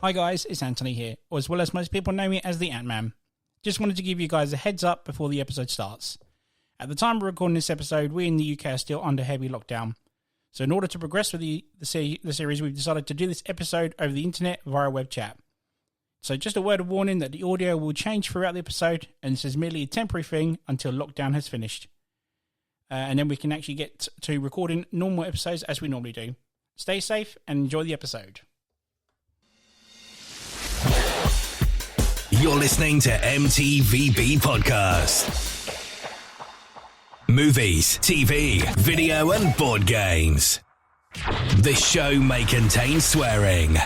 Hi guys, it's Anthony here, or as well as most people know me as the Ant-Man. Just wanted to give you guys a heads up before the episode starts. At the time of recording this episode, we in the UK are still under heavy lockdown. So in order to progress with the series, we've decided to do this episode over the internet via web chat. So just a word of warning that the audio will change throughout the episode, and this is merely a temporary thing until lockdown has finished. And then we can actually get to recording normal episodes as we normally do. Stay safe and enjoy the episode. You're listening to M.T.V.B. Podcast. Movies, TV, video and board games. This show may contain swearing.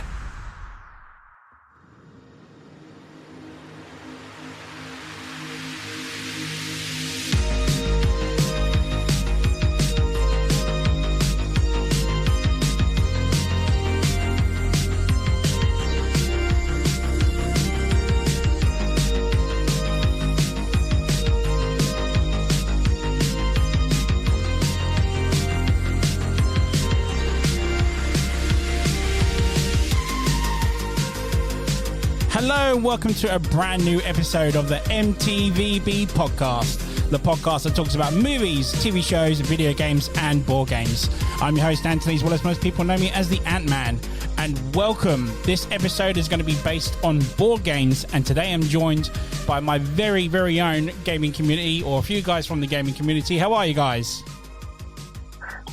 Hello and welcome to a brand new episode of the M.T.V.B. podcast, the podcast that talks about movies, TV shows, video games and board games. I'm your host Anthony, as well as most people know me as the Ant-Man, and welcome. This episode is going to be based on board games, and today I'm joined by my very, very own gaming community, or a few guys from the gaming community. How are you guys?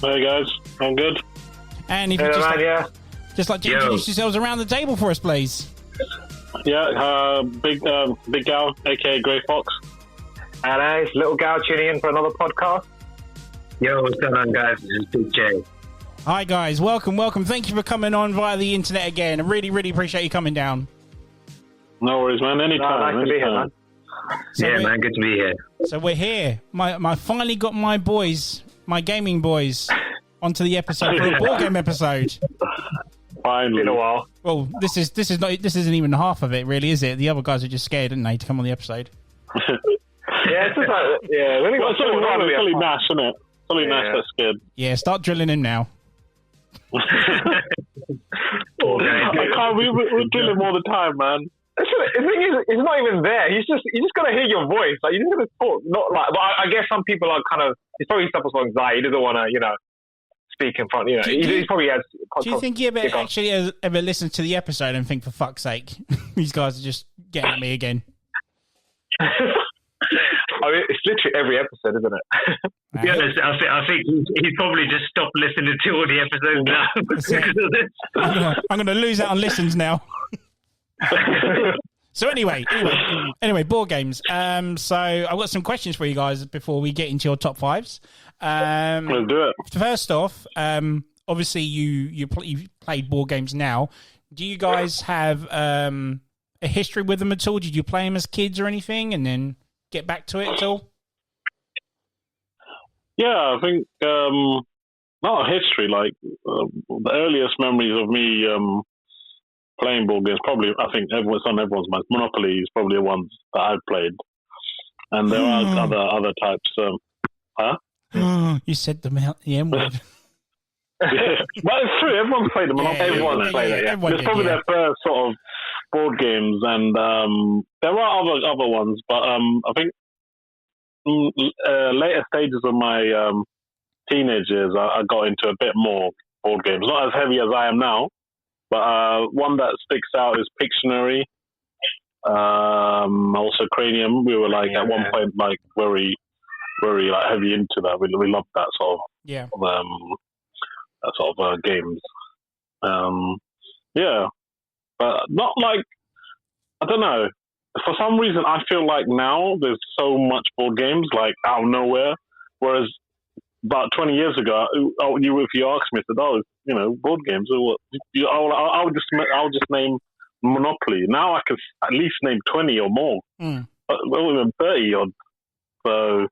Hey guys, I'm good. And if you just like to introduce yourselves around the table for us, please. Yeah, big gal, aka Grey Fox. Hello, it's Little Gal tuning in for another podcast. Yo, what's going on, guys? This is Big J. Hi guys, welcome. Thank you for coming on via the internet again. I really appreciate you coming down. No worries, man. Anytime. Nice to be here, man. So yeah, man, good to be here. So we're here. My finally got my boys, my gaming boys, onto the episode for a board game episode. Finally. Been a while. Well, this isn't even half of it, really, is it? The other guys are just scared, didn't they, to come on the episode? Yeah, it's just like, yeah, we only got It's only Nash, isn't it? It's only Nash that's scared. Yeah, start drilling him now. I can't. We're drilling all the time, man. The thing is, it's not even there. You just gotta hear your voice. Like, you just gotta talk. Not like, well, I guess some people are kind of. He's probably suffers from anxiety. He doesn't want to, speak in front. He probably has. Do you think he ever listens to the episode and think, for fuck's sake, these guys are just getting at me again? I mean, it's literally every episode, isn't it? To be honest, I think he's probably just stopped listening to all the episodes now. I'm going to lose out on listens now. So anyway, board games. So I've got some questions for you guys before we get into your top fives. Let's do it. First off, obviously you've played board games now. Do you guys have a history with them at all? Did you play them as kids or anything, and then get back to it at all? Yeah, I think not a history. Like the earliest memories of me playing board games, probably I think it's on everyone's mind. Monopoly is probably the ones that I've played, and there are other types. You said the M word. Yeah. But it's true. Everyone's played them. Everyone's played it. Yeah. It's probably their first sort of board games, and there are other ones. But I think later stages of my teenage years, I got into a bit more board games. Not as heavy as I am now, but one that sticks out is Pictionary. Also Cranium. We were at one point very heavy into that. We loved that sort of games. But not I don't know. For some reason, I feel like now there's so much board games out of nowhere. Whereas about 20 years ago, if you asked me, I said, board games. I would just name Monopoly. Now I could at least name 20 or more. Well, even 30 odd. So.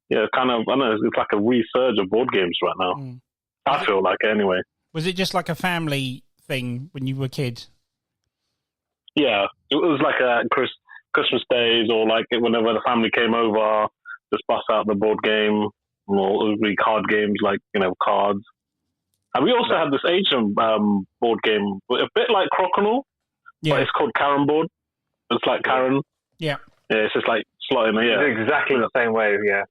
Yeah, kind of. I know it's like a resurge of board games right now. I feel like anyway. Was it just like a family thing when you were a kid? Yeah, it was like a Christmas days, or whenever the family came over, just bust out the board game, or it would be card games cards. And we also had this Asian board game, a bit like Crokinole, but it's called Karen board. It's like Karen. Yeah. Yeah, it's just like slotting. Yeah, it's exactly the same way. Yeah.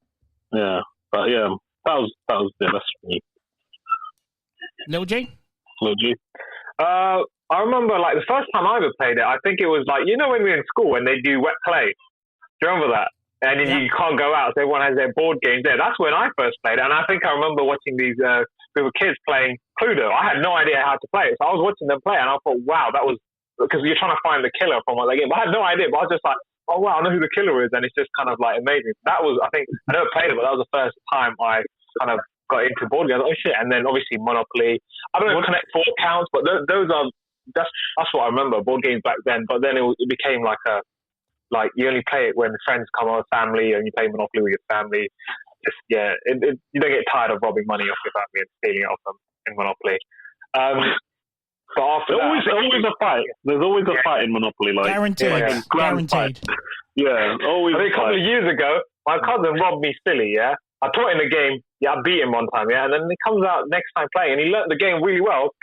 Yeah, but yeah, that's me. Little G. Little G. I remember like the first time I ever played it. I think it was like when we were in school and they do wet play. Do you remember that? And then you can't go out, so everyone has their board games there. That's when I first played it, and I think I remember watching these group of kids playing Cluedo. I had no idea how to play it, so I was watching them play, and I thought, wow, that was because you're trying to find the killer from that game. But I had no idea, but I was just like, oh wow, I know who the killer is, and it's just kind of like amazing. That was, I think, I never played it, but that was the first time I kind of got into board games. Oh shit! And then obviously Monopoly. I don't know if Connect Four counts, but those are that's what I remember board games back then. But then it became like you only play it when friends come over, family, and you play Monopoly with your family. Just you don't get tired of robbing money off your family and stealing it off them in Monopoly. But after always a fight. There's always a fight in Monopoly, like guaranteed. Yeah, always. I think a couple of years ago, my cousin robbed me silly. Yeah, I taught him the game. Yeah, I beat him one time. Yeah, and then he comes out next time playing, and he learnt the game really well.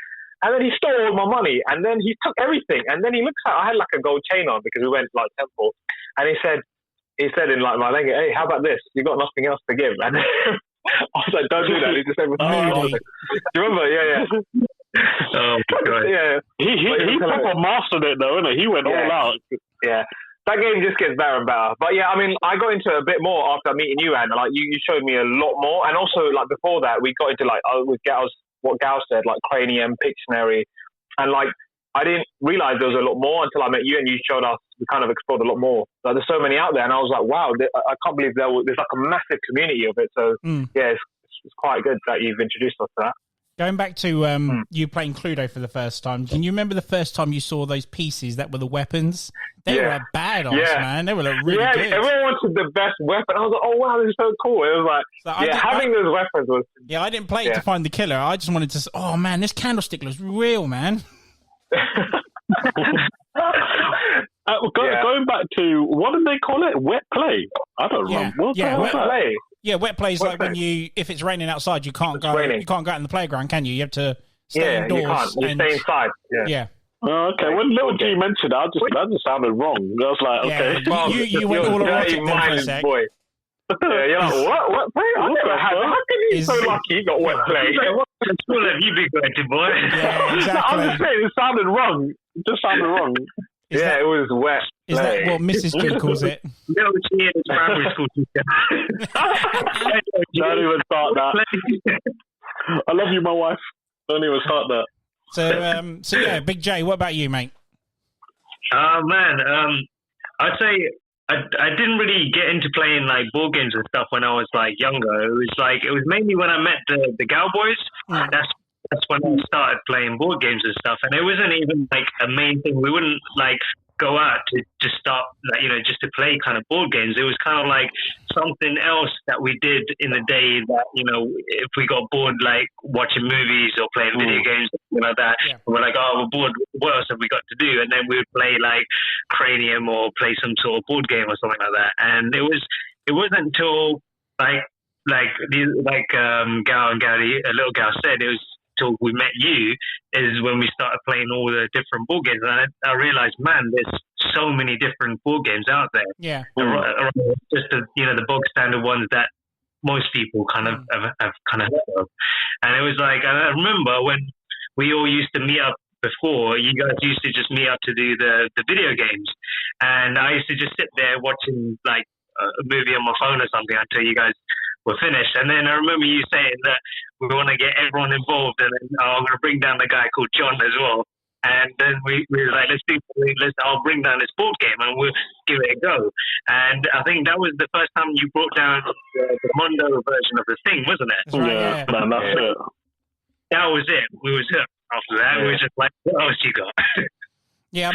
And then he stole all my money, and then he took everything. And then he looks at, I had like a gold chain on because we went like temple, and he said in like my language, "Hey, how about this? You got nothing else to give." And I was like, "Don't do that." He just said, "Do you remember?" Yeah. Oh my God. Yeah. He proper mastered it though, innit? He went all out. Yeah. That game just gets better and better. But yeah, I mean, I got into it a bit more after meeting you, Anne. Like you showed me a lot more, and also like before that, we got into like with Gals. What Gal said, like Cranium, Pictionary, and like I didn't realize there was a lot more until I met you and you showed us. We kind of explored a lot more. Like there's so many out there, and I was like, wow, I can't believe there's like a massive community of it. So yeah, it's quite good that you've introduced us to that. Going back to you playing Cluedo for the first time, can you remember the first time you saw those pieces that were the weapons? They were badass, man. They were really good. Everyone wanted the best weapon. I was like, oh wow, this is so cool. It was like, having those weapons was... Yeah, I didn't play it to find the killer. I just wanted to... Oh man, this candlestick looks real, man. Going back to, what did they call it? Wet play? I don't remember. Wet play. Yeah, wet play is like when if it's raining outside, you can't go out in the playground, can you? You have to stay indoors. You can't. You stay inside. Yeah. Oh, okay. When Little G mentioned that, that just sounded wrong. I was like, okay. Well, you went all erotic then for a sec. Boy. Yeah, you're like, what play? I never had. How can you be so lucky you got wet play? What school have you been going to, boy? Yeah, exactly. I'm just saying, it sounded wrong. It just sounded wrong. It was wet. Is that what Mrs. G calls it? No, she is primary school teacher. Don't even start that. I love you, my wife. Don't even start that. So yeah, Big J, what about you, mate? Man, I'd say I didn't really get into playing like board games and stuff when I was like younger. It was mainly when I met the Gal Boys. That's when I started playing board games and stuff. And it wasn't even like a main thing. We wouldn't like go out to just start, like, just to play kind of board games. It was kind of like something else that we did in the day that, if we got bored, like watching movies or playing video games, something like that, we're like, oh, we're bored. What else have we got to do? And then we would play like Cranium or play some sort of board game or something like that. And it wasn't until Gal and Gary, a little Gal said, it was till we met you is when we started playing all the different board games, and I realized, man, there's so many different board games out there. Yeah, just the bog standard ones that most people kind of have kind of heard of. And it was like, I remember when we all used to meet up before. You guys used to just meet up to do the video games, and I used to just sit there watching like a movie on my phone or something until you guys were finished. And then I remember you saying that we want to get everyone involved, and then I'm going to bring down the guy called John as well. And then we were like, I'll bring down this board game and we'll give it a go. And I think that was the first time you brought down the Mondo version of the thing, wasn't it? That's it. That was it. We was hooked after that. We were just like, what else you got? Yeah,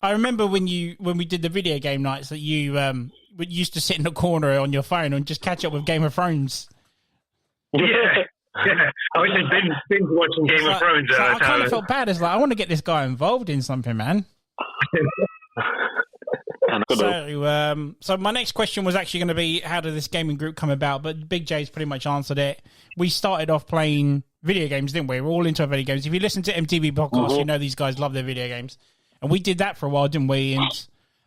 I remember when we did the video game nights that you used to sit in the corner on your phone and just catch up with Game of Thrones. Yeah. I was just binge watching Game of Thrones. I kind of felt bad. It's like, I want to get this guy involved in something, man. So my next question was actually going to be, how did this gaming group come about? But Big J's pretty much answered it. We started off playing video games, didn't we? We're all into our video games. If you listen to M.T.V.B podcast, you know these guys love their video games. And we did that for a while, didn't we?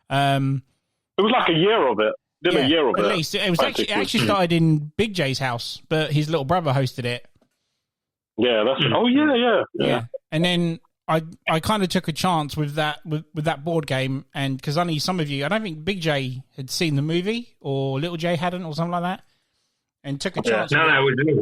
And it was like a year of it. A year of it. At least. It was actually started in Big J's house, but his little brother hosted it. Yeah, that's it. Oh, yeah. And then I kind of took a chance with that board game, and because only some of you, I don't think Big J had seen the movie, or Little J hadn't, or something like that, and took a chance. No, it was me.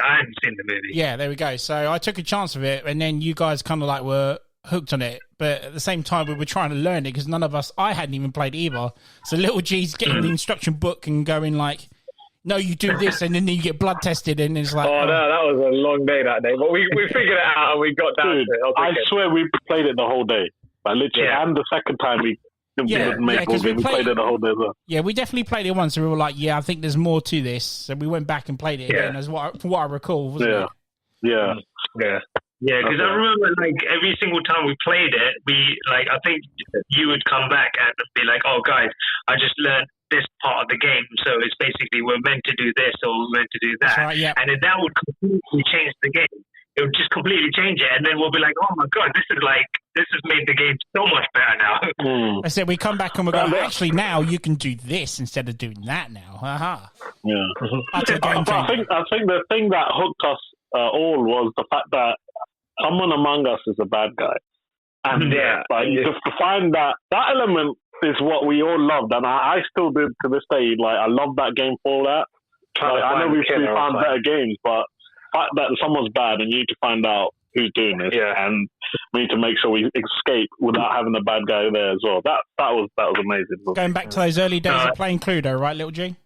I hadn't seen the movie. Yeah, there we go. So I took a chance of it, and then you guys kind of like were hooked on it, but at the same time we were trying to learn it because none of us, I hadn't even played either. So Little G's getting the instruction book and going like, no, you do this, and then you get blood tested, and it's like... no, that was a long day that day. But we figured it out, and we got down to it. I swear we played it the whole day. Like, literally, and the second time we played it the whole day as well. Yeah, we definitely played it once, and we were like, I think there's more to this. So we went back and played it again, as what I recall, wasn't it? Yeah. Yeah, because I remember, like, every single time we played it, I think you would come back and be like, oh, guys, I just learned this part of the game, so it's basically we're meant to do this or we're meant to do that. Right, yeah. And then that would completely change the game. It would just completely change it, and then we'll be like, oh, my God, this has made the game so much better now. I said we come back and we go, actually, now you can do this instead of doing that now. Yeah. That's a game changer. I think the thing that hooked us all was the fact that someone among us is a bad guy. And to find that element is what we all loved, and I still do to this day. Like, I love that game for that. Like, I know we found better games, but the fact that someone's bad and you need to find out who's doing this, and we need to make sure we escape without having a bad guy there as well. That was amazing. Going back to those early days of playing Cluedo, right, Little G?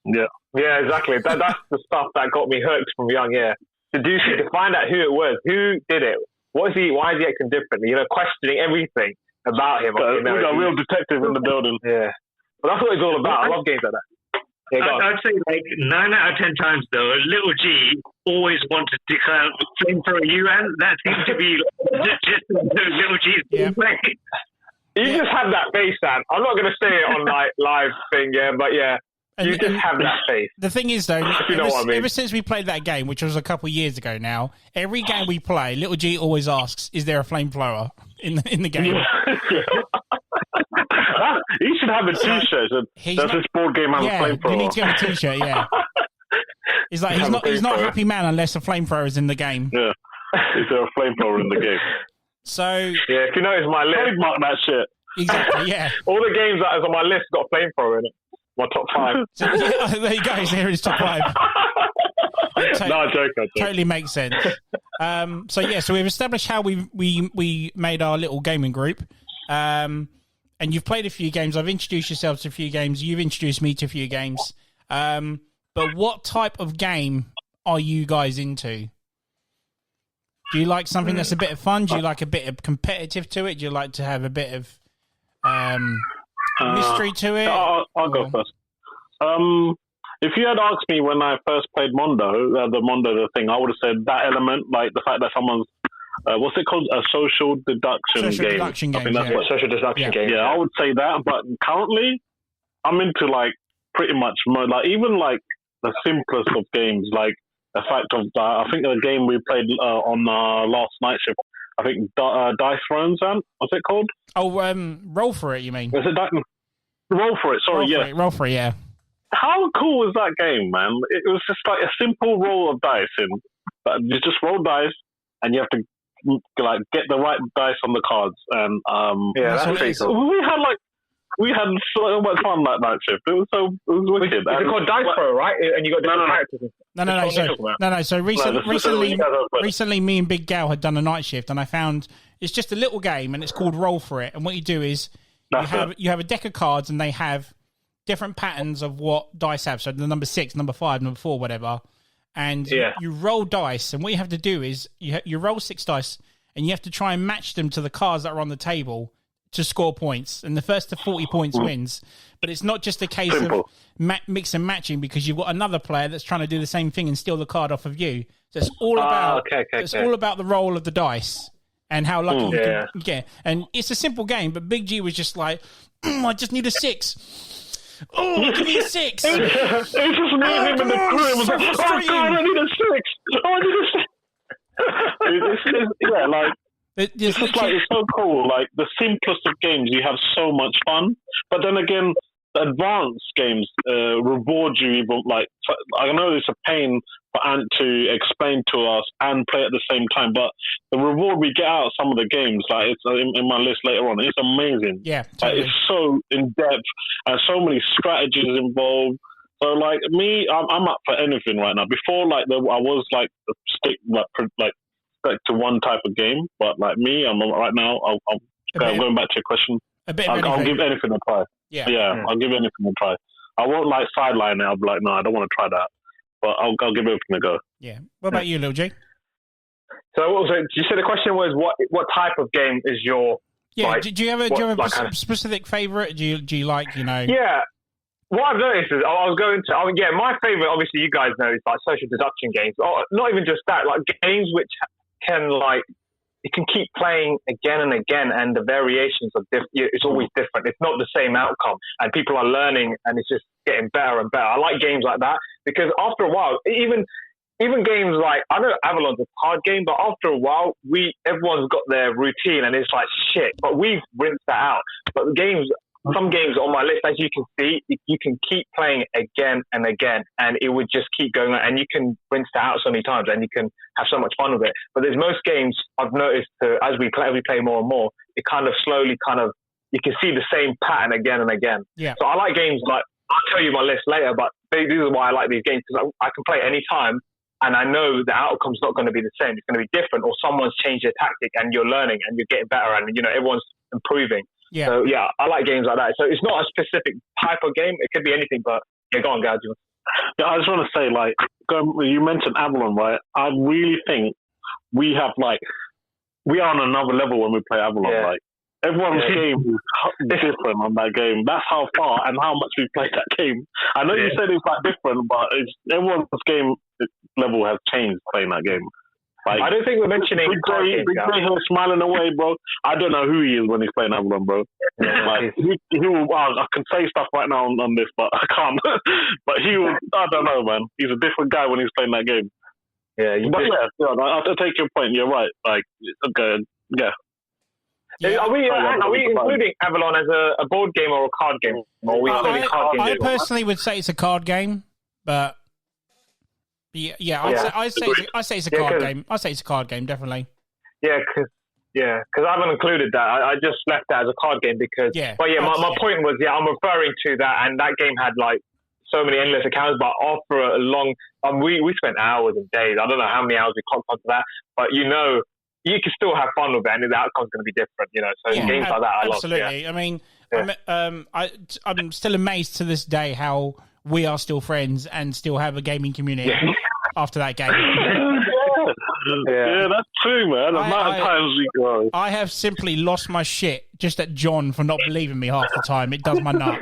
Yeah, exactly. That's the stuff that got me hooked from young. Yeah, to find out who it was, who did it, what is he? Why is he acting differently? Questioning everything about him. We got a real detective in the building. Yeah, but that's what it's all about. I love games like that. Yeah, I'd say like 9 out of 10 times though, Little G always wanted to kind of flamethrower you, and that seems to be just Little G's play. You just have that face, Sam. I'm not going to say it on like live thing, but you just have that face. The thing is, though, ever since we played that game, which was a couple of years ago now, every game we play, Little G always asks, "Is there a flamethrower in the game?" He should have a T-shirt. Does this board game have a flamethrower? You need to get a T-shirt. Yeah. He's like he's not a happy man unless a flamethrower is in the game. Yeah. Is there a flamethrower in the game? So if you notice my list, trademark that shit. Exactly. Yeah. All the games that is on my list got a flamethrower in it. My top 5. So, there you go. There is top 5. No, joke. Totally makes sense. So we've established how we made our little gaming group. And you've played a few games. I've introduced yourself to a few games. You've introduced me to a few games. But what type of game are you guys into? Do you like something that's a bit of fun? Do you like a bit of competitive to it? Do you like to have a bit of mystery to it? I'll go first. If you had asked me when I first played Mondo, the thing, I would have said that element, like the fact that someone's what's it called? A social deduction game. I think that's what social deduction game. Yeah, I would say that. But currently, I'm into like pretty much like even like the simplest of games, like the fact of I think the game we played on last night shift. I think Dice Thrones. What's it called? Oh, Roll for It. You mean? Is it Roll for It? Sorry, Roll for It. Yeah. How cool was that game, man? It was just like a simple roll of dice, but you just roll dice, and you have to like get the right dice on the cards, and that's pretty cool. We had so much fun that night shift. It was wicked. It's called Dice Pro, right? And you got different characters. No. So recently, me and Big Gal had done a night shift, and I found it's just a little game, and it's called Roll for It. And what you do is you have a deck of cards, and they have different patterns of what dice have. So the number 6, number 5, number 4, whatever. And you roll dice, and what you have to do is you roll 6 dice, and you have to try and match them to the cards that are on the table to score points. And the first to 40 points wins. But it's not just a case of mix and matching, because you've got another player that's trying to do the same thing and steal the card off of you. So it's all about all about the roll of the dice and how lucky you can get. And it's a simple game, but Big G was just like, I just need a 6. Oh, give me a 6. It was just me and him in the crew. It was like, oh God, I need a 6. Oh, I need a 6. Yeah, like it's just like it's so cool. Like the simplest of games, you have so much fun. But then again, the advanced games reward you even. Like I know it's a pain for Ant to explain to us and play at the same time, but the reward we get out of some of the games, like it's in my list later on, it's amazing. Yeah, totally. Like, it's so in depth and so many strategies involved. So like me, I'm up for anything right now. Before, like I was like stick to one type of game, but like me, I'm right now. I'm going back to your question. I'll give anything a try. Yeah, I'll give anything a try. I won't like sideline it. I'll be like, no, I don't want to try that. But I'll give everything a go. Yeah. What about you, Lil J? So you said the question was what type of game is your? Yeah. Like, do you have a specific favorite? Do you like Yeah. What I've noticed is my favorite, obviously you guys know, is like social deduction games. Or not even just that, like games which can you can keep playing again and again, and the variations are it's always different. It's not the same outcome, and people are learning, and it's just getting better and better. I like games like that because after a while, even games like, I know Avalon's a card game, but after a while, everyone's got their routine, and it's like shit. But we've rinsed that out. But some games on my list, as you can see, you can keep playing again and again, and it would just keep going on, and you can rinse that out so many times, and you can have so much fun with it. But there's most games I've noticed as we play more and more, it kind of slowly you can see the same pattern again and again. Yeah. So I like games like, I'll tell you my list later, but this is why I like these games, because I can play any time, and I know the outcome's not going to be the same. It's going to be different, or someone's changed their tactic, and you're learning, and you're getting better, and everyone's improving. Yeah. So yeah, I like games like that. So it's not a specific type of game. It could be anything, but yeah, go on, guys. Yeah, I just want to say, like, you mentioned Avalon, right? I really think we are on another level when we play Avalon. Yeah. Like, everyone's game is different on that game. That's how far and how much we played that game. I know you said it's like different, but everyone's game level has changed playing that game. Like, I don't think we're mentioning Big Ray smiling away, bro. I don't know who he is when he's playing Avalon, bro. Like, he will. I can say stuff right now on this, but I can't. But he will. I don't know, man. He's a different guy when he's playing that game. Yeah, I'll take your point. You're right. Like, okay, yeah. Are we including Avalon as a board game or a card game? Or are we including card game? I personally would say it's a card game, but. I say it's a card game. I say it's a card game, definitely. Yeah, because I haven't included that. I just left that as a card game because. Yeah. But yeah, my point was, I'm referring to that, and that game had like so many endless accounts. But after a long, we spent hours and days. I don't know how many hours we clocked onto that, but you can still have fun with it, and the outcome's going to be different. So games like that, I love. Absolutely. I mean, I'm still amazed to this day how we are still friends and still have a gaming community after that game. Yeah, that's true, man. The amount of times we go. I have simply lost my shit just at John for not believing me half the time. It does my nut.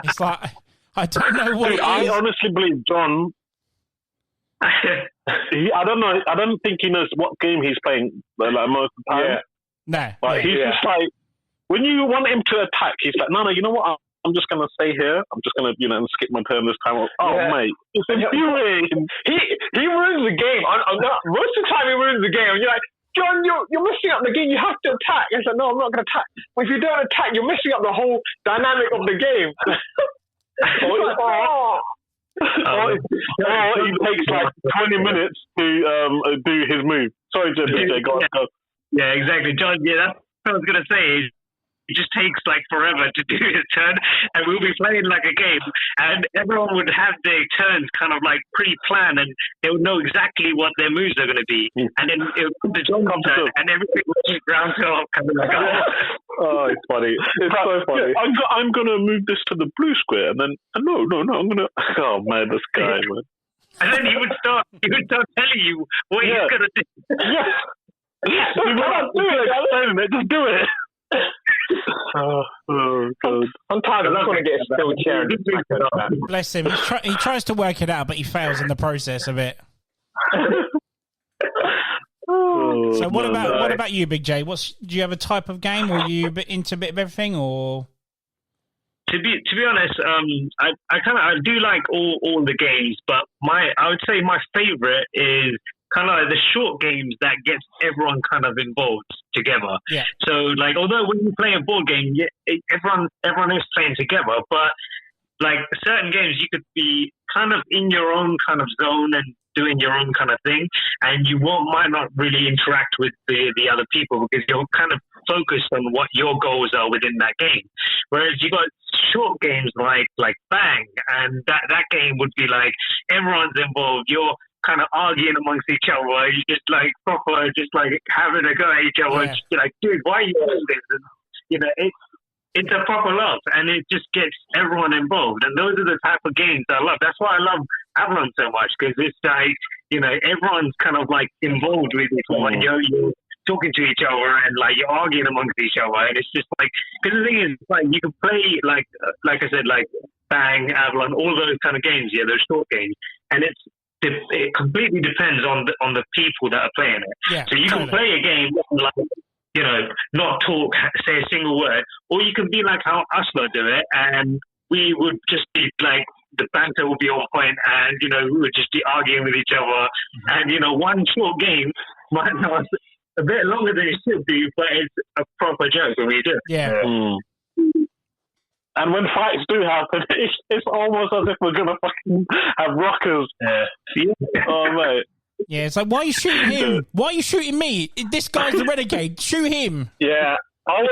It's like, I don't know what it is. I honestly believe John... I don't know. I don't think he knows what game he's playing like most of the time. Yeah. No. But he's just like... When you want him to attack, he's like, no, you know what? I'm just going to stay here. I'm just going to, skip my turn this time. Mate, it's infuriating. He ruins the game. Most of the time he ruins the game. And you're like, John, you're messing up the game. You have to attack. It's like, no, I'm not going to attack. But if you don't attack, you're messing up the whole dynamic of the game. He takes like 20 minutes to do his move. Sorry, BJ, go on. Yeah, exactly. John, that's what I was going to say. It just takes like forever to do his turn, and we'll be playing like a game, and everyone would have their turns kind of like pre-planned, and they would know exactly what their moves are going to be, and then it would come to John's turn, and everything would keep round to off, kind of like, oh, it's funny. It's so funny. Yeah, I'm going to move this to the blue square, and then no, I'm going to. Oh man, this guy, man. And then he would start telling you what he's going to do. Yes. Just do it. Oh, God. Sometimes I just want to get a still chair and bless him. He tries to work it out, but he fails in the process of it. So what about you, Big J? Do you have a type of game, or are you into a bit of everything, or? to be honest, I do like all the games, but I would say my favorite is kind of like the short games that gets everyone kind of involved together. Yeah. So like, although when you play a board game, everyone is playing together, but like certain games you could be kind of in your own kind of zone and doing your own kind of thing, and you might not really interact with the other people because you're kind of focused on what your goals are within that game. Whereas you got short games like Bang, and that game would be like everyone's involved. You're kind of arguing amongst each other. You just like proper, just like having a go at each other. Yeah. Just like, dude, why are you doing this? And you know, it's a proper laugh, and it just gets everyone involved. And those are the type of games I love. That's why I love Avalon so much, because it's like, you know, everyone's kind of like involved with it. Like you're talking to each other and like you're arguing amongst each other, and it's just like, because the thing is, like, you can play like I said, like Bang, Avalon, all those kind of games. Yeah, those short games, and it completely depends on the people that are playing it. Yeah, so you can play a game like, you know, not talk, say a single word, or you can be like how Usler do it, and we would just be like, the banter would be on point, and, you know, we would just be arguing with each other, and, you know, one short game might last a bit longer than it should be, but it's a proper joke when we do. Yeah. And when fights do happen, it's almost as if we're gonna fucking have rockers. Oh mate. Yeah, it's like, why are you shooting him? Why are you shooting me? This guy's the renegade. Shoot him. Yeah. I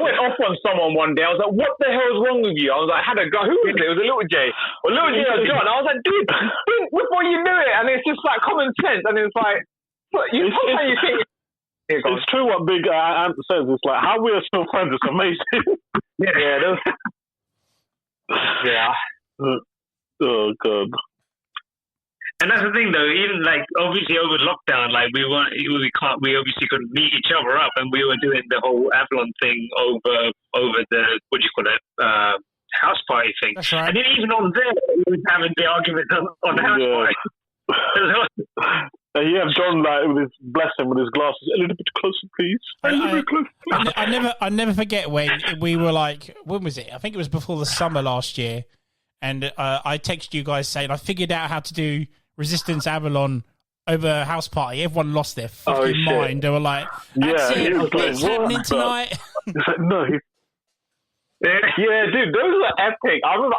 went off on someone one day. I was like, what the hell is wrong with you? I was like, I had a guy. Who was it? It was a little J. Well, little J or John. I was like, dude, think before you do it. And it's just like common sense. And it's like, you think. It's true what Big Ant says. It's like, how we are still friends. It's amazing. Yeah. Oh, God. And that's the thing, though. Even like obviously over lockdown, like we obviously couldn't meet each other up, and we were doing the whole Avalon thing over the what do you call it, house party thing. That's right. And then even on there, we was having the arguments on the house party. You have John like with his blessing with his glasses a little bit closer, please. I never forget when we were like, when was it? I think it was before the summer last year, and I texted you guys saying I figured out how to do Resistance Avalon over house party. Everyone lost their fucking mind. They were like, "That's it. It's happening tonight." No. Yeah, dude, those are epic. I remember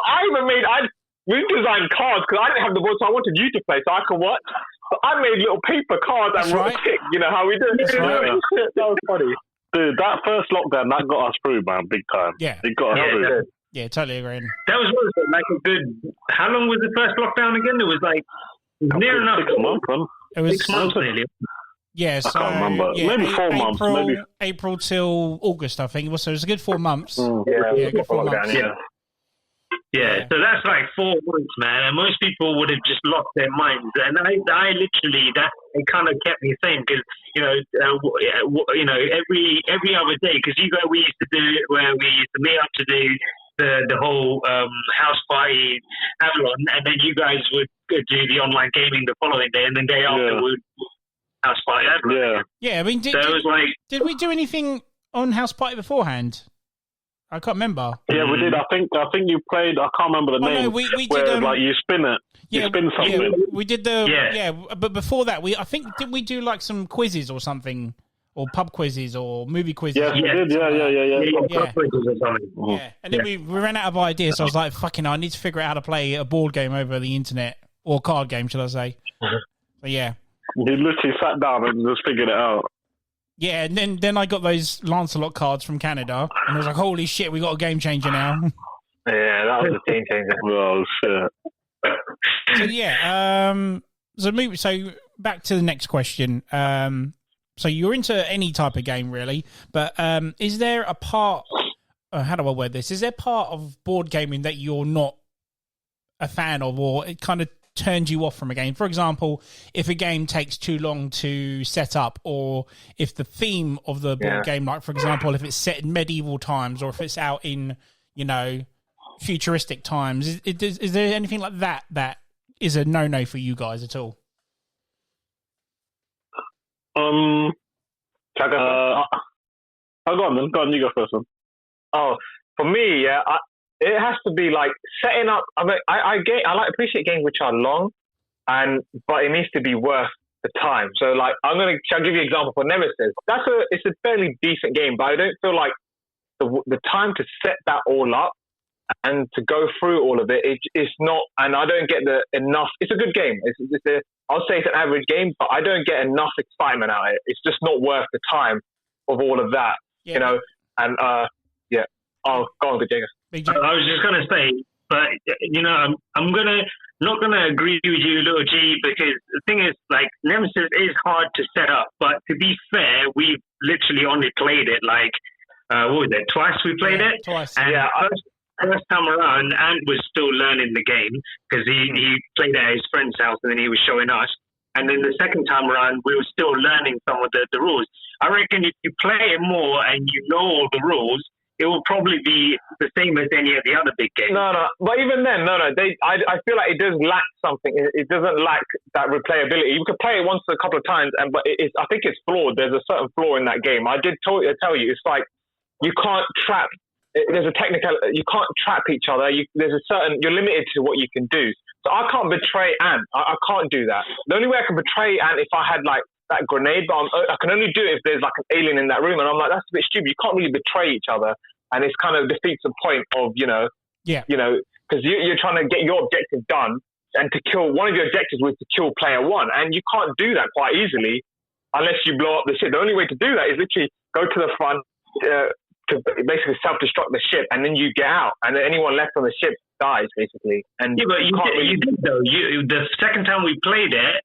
we designed cards because I didn't have the board, so I wanted you to play so I could watch. So I made little paper cards and wrote a tick. You know how we do it. That was funny. Dude, that first lockdown, that got us through, man, big time. Yeah. It got us through. Yeah, totally agreeing. That was like a good. How long was the first lockdown again? It was like near enough 6 months, man. It was 6 months nearly. Yeah, so, I can't remember. Yeah, maybe 4 months. April till August, I think. So it was a good 4 months. Yeah, good 4 months. Yeah, so that's like 4 months, man, and most people would have just lost their minds. And I literally, it kind of kept me sane because every other day, because we used to do it where we used to meet up to do the whole house party Avalon, and then you guys would do the online gaming the following day, and then day after we would house party Avalon. Yeah, I mean, did we do anything on house party beforehand? I can't remember. Yeah, we did. I think you played. I can't remember the name. No, we where, did. Like you spin it. You spin something. Yeah, we did but before that, I think didn't we do like some quizzes or something, or pub quizzes or movie quizzes? Yes, we did. Yeah. Quizzes or something. Yeah, and then we ran out of ideas. So I was like, "Fucking, I need to figure out how to play a board game over the internet or card game, should I say?" So yeah, we literally sat down and just figured it out. Yeah, and then I got those Lancelot cards from Canada, and I was like, "Holy shit, we got a game changer now!" Yeah, that was a game changer. Oh shit! So yeah, so back to the next question. So you're into any type of game, really, but is there a part? How do I word this? Is there part of board gaming that you're not a fan of, or it kind of turns you off from a game? For example, if a game takes too long to set up, or if the theme of the board game, like for example, if it's set in medieval times, or if it's out in, futuristic times, is there anything like that is a no-no for you guys at all? Go on then. Go on, you go first then. Oh, for me, it has to be like setting up. I mean, I appreciate games which are long, but it needs to be worth the time. So like, I'll give you an example for Nemesis. It's a fairly decent game, but I don't feel like the time to set that all up and to go through all of it's not. And I don't get enough. It's a good game. I'll say it's an average game, but I don't get enough excitement out of it. It's just not worth the time of all of that, you know. And yeah, I'll go on to Jacob. I was just gonna say, but you know, I'm not gonna agree with you, Little G, because the thing is, like, Nemesis is hard to set up. But to be fair, we've literally only played it like what was it? Twice we played it. Twice. And first time around, Ant was still learning the game because he played at his friend's house and then he was showing us. And then the second time around, we were still learning some of the rules. I reckon if you play it more and you know all the rules, it will probably be the same as any of the other big games. No. But even then, I feel like it does lack something. It doesn't lack that replayability. You could play it once a couple of times, but I think it's flawed. There's a certain flaw in that game. I did tell you, it's like you can't trap. There's a technical. You can't trap each other. You're limited to what you can do. So I can't betray Ant. I can't do that. The only way I can betray Ant if I had like that grenade, but I can only do it if there's like an alien in that room, and I'm like, that's a bit stupid. You can't really betray each other, and it's kind of defeats the point of because you're trying to get your objective done, and to kill one of your objectives was to kill player one, and you can't do that quite easily unless you blow up the ship. The only way to do that is literally go to the front. To basically self-destruct the ship, and then you get out, and then anyone left on the ship dies basically. And but you did though. The second time we played it,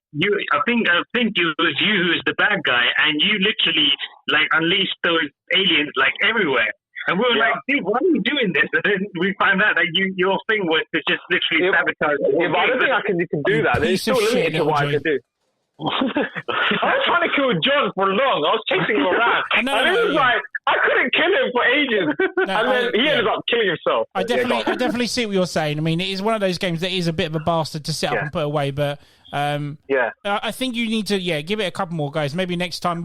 I think it was you who was the bad guy, and you literally like unleashed those aliens like everywhere. And we were like, dude, why are you doing this? And then we found out that your thing was to just literally sabotage. Yeah, but I don't think you can do that. There's still limited to what I can do. I was trying to kill John for long. I was chasing him around. And it was like, I couldn't kill him for ages. And then he ended up killing himself. I definitely see what you're saying. I mean, it is one of those games that is a bit of a bastard to set up and put away, but I think you need to give it a couple more guys. Maybe next time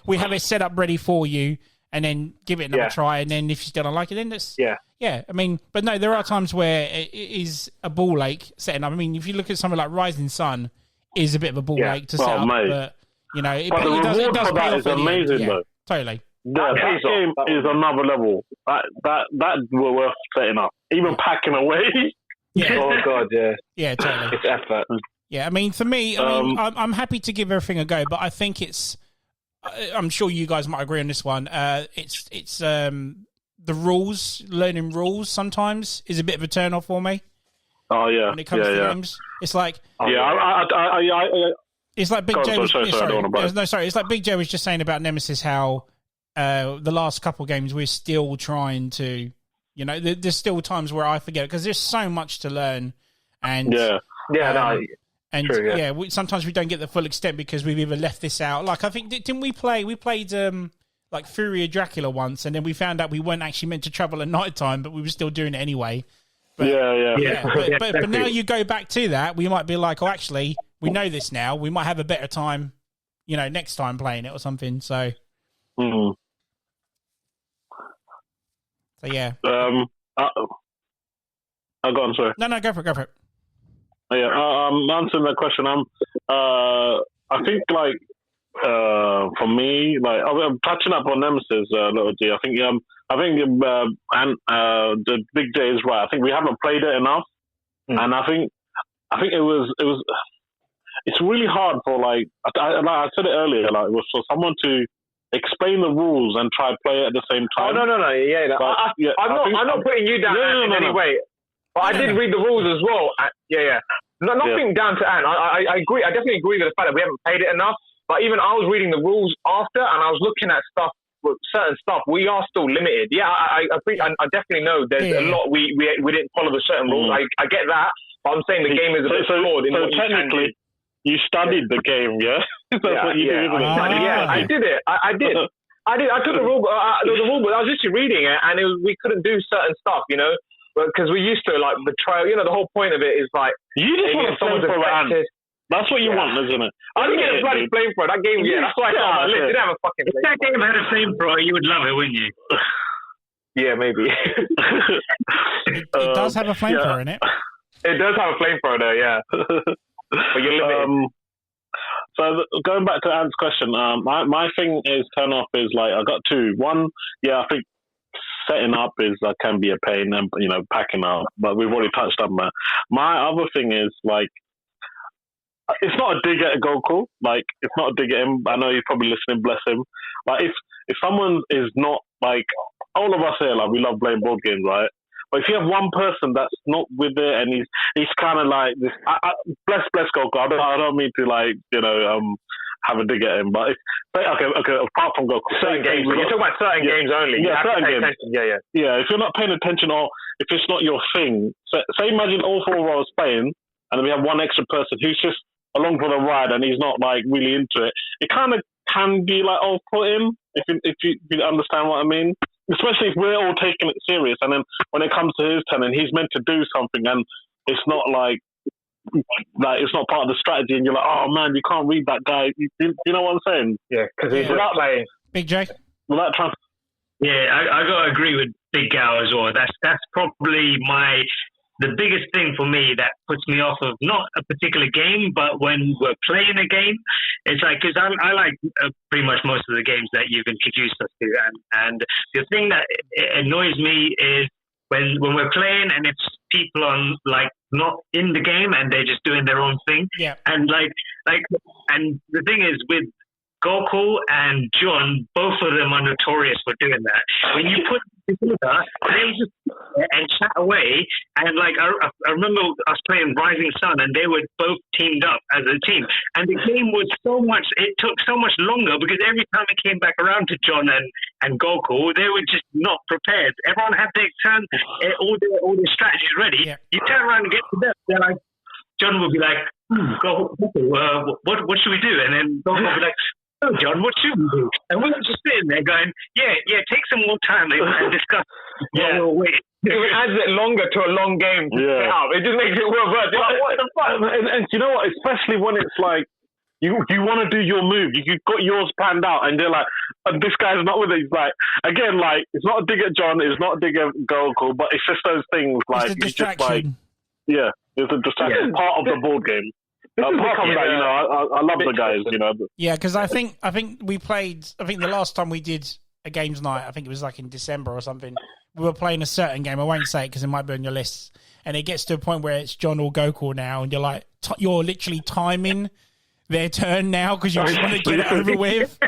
we have it set up ready for you, and then give it another try, and then if you still don't like it, then it's I mean, but no, there are times where it is a ball ache setting up. I mean, if you look at something like Rising Sun, is a bit of a ball ache to set up, but you know, it does for that is amazing though. Totally. That game is another level. That were worth setting up. Even packing away. Yeah. Oh god, yeah. Yeah, totally. It's effort. Yeah, I mean, for me, I'm happy to give everything a go, but I think it's. I'm sure you guys might agree on this one. It's the rules, learning rules sometimes is a bit of a turn off for me. Oh yeah, when it comes to games, it's like it's like Big J. It's like Big J was just saying about Nemesis. How the last couple of games we're still trying to, there's still times where I forget because there's so much to learn, and sometimes we don't get the full extent because we've either left this out. Like I think didn't we play? We played like Fury of Dracula once, and then we found out we weren't actually meant to travel at night time, but we were still doing it anyway. But, but now you go back to that, we might be like, oh, actually, we know this now. We might have a better time, next time playing it or something. So, so yeah. Go on, sorry. No, go for it. Answering that question, I think like for me, like I'm touching up on Nemesis, Little G. I think the Big J is right. I think we haven't played it enough, and I think it's really hard for like I said it earlier, like was for someone to explain the rules and try to play it at the same time. Oh no, I'm not putting you down in any way. But I did read the rules as well. Nothing down to Ant. I agree. I definitely agree with the fact that we haven't played it enough. But even I was reading the rules after, and I was looking at stuff. Certain stuff we are still limited. Yeah, I definitely know there's a lot we didn't follow the certain rules. I get that, but I'm saying the game is a bit flawed. So technically, you studied the game, yeah? That's what you did, isn't it? I did it. I did. I took the rule. The rule book. I was just reading it, and we couldn't do certain stuff, because we used to like betrayal. The whole point of it is like you just want someone to affected. That's what you want, isn't it? I didn't get a bloody flamethrower. That game, that's why I got on my list. Didn't have a fucking If that game had a flamethrower, you would love it, wouldn't you? Yeah, maybe. It does have a flamethrower in it. It does have a flamethrower though, yeah. But you're limited. So going back to Ant's question, my thing is turn off is like I got two. One, yeah, I think setting up is can be a pain and packing up, but we've already touched on that. My other thing is like it's not a dig at Goku. Like it's not a dig at him. I know he's probably listening. Bless him. Like if someone is not like all of us here, like we love playing board games, right? But if you have one person that's not with it and he's kind of like this, bless Goku. I don't mean to have a dig at him, but okay. Apart from Goku, certain games. You're talking about certain games only. Yeah, certain games. Yeah. Yeah, if you're not paying attention or if it's not your thing, so say imagine all four of us playing and then we have one extra person who's just along for the ride and he's not like really into it. It kind of can be like off-putting if you understand what I mean. Especially if we're all taking it serious, and then when it comes to his turn and he's meant to do something, and it's not like it's not part of the strategy, and you're like, oh man, you can't read that guy. You know what I'm saying? Yeah, because he's not playing. Big J. Yeah, I gotta agree with Big Gal as well. That's probably the biggest thing for me that puts me off of not a particular game, but when we're playing a game, it's like, because I like pretty much most of the games that you've introduced us to. And the thing that annoys me is when we're playing and it's people on like not in the game and they're just doing their own thing. Yeah. And and the thing is with Goku and John, both of them are notorious for doing that. When you put them together, they just and chat away. And like I remember us playing Rising Sun, and they were both teamed up as a team. And the game was it took so much longer because every time it came back around to John and Goku, they were just not prepared. Everyone had their turn, all their strategies ready. Yeah. You turn around and get to them, they're like, John would be like, Goku, what should we do? And then Goku would be like, oh, John, what should we do? And we were just sitting there going, yeah, take some more time and discuss. Yeah, wait. It adds it longer to a long game to set up. It just makes it worse. Like, what the fuck? And you know what? Especially when it's like you want to do your move, you've got yours planned out, and they're like, this guy's not with it. He's like, again, like it's not a dig at John, it's not a dig at Goku, but it's just those things. Like it's a distraction. It's a distraction. Part of the board game. Apart from that, I love the guys, Yeah, because I think we played. I think the last time we did a games night, I think it was like in December or something. We were playing a certain game. I won't say it because it might be on your list. And it gets to a point where it's John or Goku now, and you're like, you're literally timing their turn now because you just want to get it over with.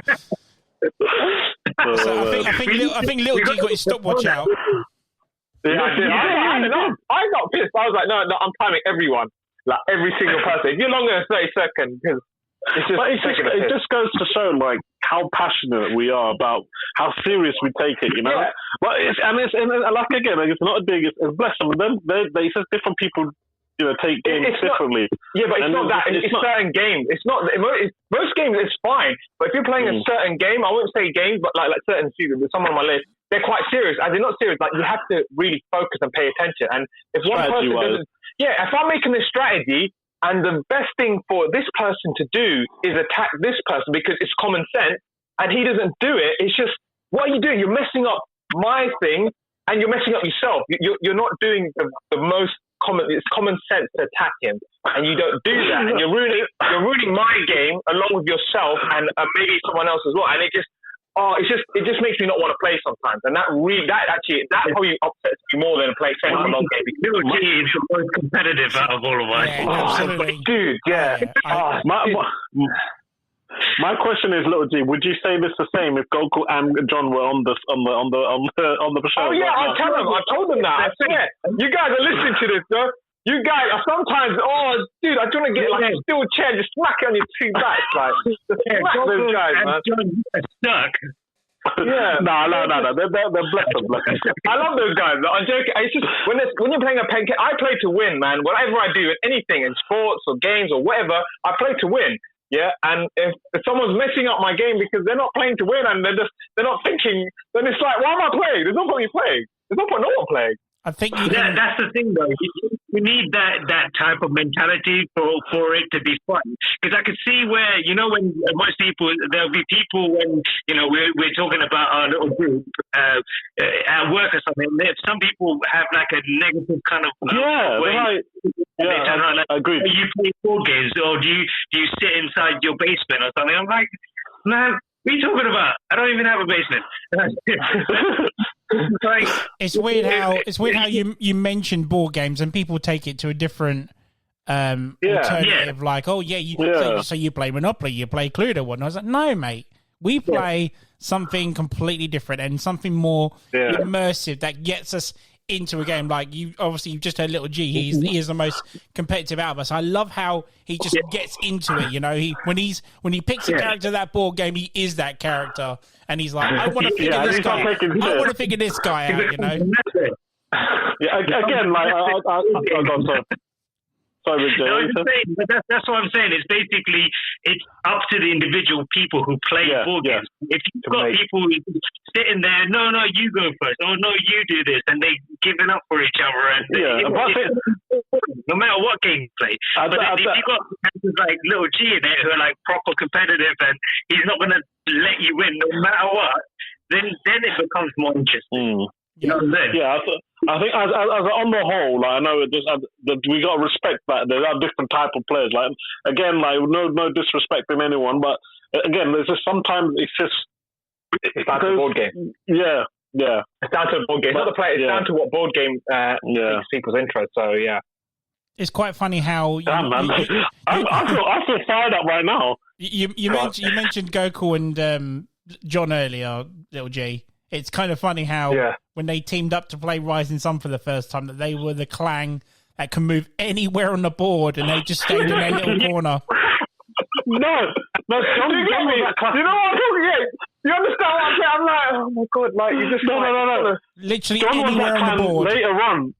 So I think Little G got his stopwatch out. Yeah, I got pissed. I was like, no, I'm timing everyone. Like every single person. If you're longer than 30 seconds, because it just goes to show like how passionate we are about how serious we take it, Yeah. But it's like again, it's not a dig. It's bless them. They says different people, take games differently. Yeah, but it's not that. It's certain games. It's not most games. It's fine. But if you're playing a certain game, I won't say games, but like certain seasons. There's some on my list. They're quite serious. They're not serious. Like you have to really focus and pay attention. And if one person doesn't. Yeah, if I'm making this strategy and the best thing for this person to do is attack this person because it's common sense and he doesn't do it, it's just, what are you doing? You're messing up my thing and you're messing up yourself. You're not doing the most common, it's common sense to attack him and you don't do that. And you're ruining my game along with yourself and maybe someone else as well. And it just makes me not want to play sometimes, and that probably upsets me more than playing a long game. Little G is the most competitive out of all of us. Absolutely. Dude, yeah. My question is, Little G, would you say this the same if Goku and John were on the show? Oh yeah, I'll tell them. I told them that. I said, you guys are listening to this, though. You guys are sometimes, dude, I just want to get like a steel chair, just smack it on your two backs, like, smack those guys, man. Stuck. Yeah. No. They're blessed. I love those guys. I'm joking. It's just when you're playing a pen, I play to win, man. Whatever I do in anything, in sports or games or whatever, I play to win. Yeah, and if someone's messing up my game because they're not playing to win and they're not thinking, then it's like, why am I playing? There's no point in playing. There's no point not playing. I think you Yeah, that's the thing, though. You need that type of mentality for it to be fun. Because I could see where, when most people, there'll be people when, we're talking about our little group at work or something. Some people have like a negative kind of way. I agree. Do you play board games or do you sit inside your basement or something? I'm like, man, what are you talking about? I don't even have a basement. It's weird how you mentioned board games and people take it to a different alternative. Like, oh yeah, so you play Monopoly, you play Cluedo, and I was like, no, mate, we play something completely different and something more immersive that gets us into a game. Like you've just heard Little G. He is the most competitive out of us. I love how he just gets into it. When he picks a character of that board game, he is that character, and he's like, I want to figure this guy. I want to figure this guy out. Yeah, again, like Sorry, that's what I'm saying. It's basically up to the individual people who play board games. If you've got people sitting there, no, you go first. Oh no, you do this, and they giving up for each other, and no matter what game you play. But if you've got characters like Little G in it who are like proper competitive, and he's not going to let you win no matter what, then it becomes more interesting. You know what I'm saying? Yeah, I think as on the whole, like, I know we got to respect that there are different type of players. Like again, like no disrespecting anyone, but again, there's just sometimes it's down to the board game. Yeah. It's down to the board game. Not the player. It's down to what board game piques people's interest. So yeah, it's quite funny how. I feel fired up right now. You mentioned Goku and John earlier, Little G. It's kind of funny how when they teamed up to play Rising Sun for the first time, that they were the clan that can move anywhere on the board, and they just stayed in their little corner. No, John, you get me? You know what I'm talking about? You understand what I'm saying? I'm like, oh my god, like you just no. Literally John anywhere on the board. Later on,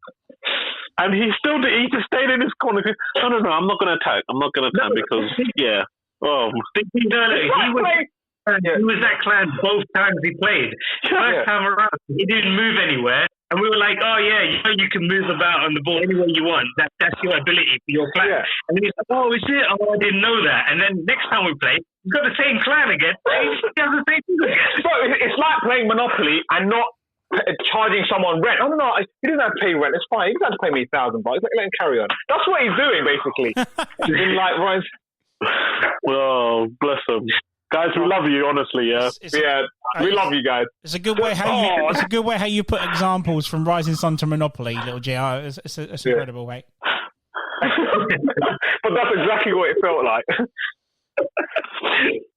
and he just stayed in his corner. No, I'm not going to attack. Because he was that clan both times he played. First time around, he didn't move anywhere. And we were like, oh, yeah, you can move about on the ball any way you want. That's your ability for your clan. Yeah. And then he's like, oh, is it? Oh, I didn't know that. And then next time we play, he's got the same clan again. He has the same thing again. So it's like playing Monopoly and not charging someone rent. Oh, no, he doesn't have to pay rent. It's fine. He doesn't have to pay me $1,000. Let him carry on. That's what he's doing, basically. He's been like, right. Oh, bless him. Guys, we love you, honestly. We love you guys. It's a good way how you put examples from Rising Sun to Monopoly, Little G. It's incredible, mate. But that's exactly what it felt like.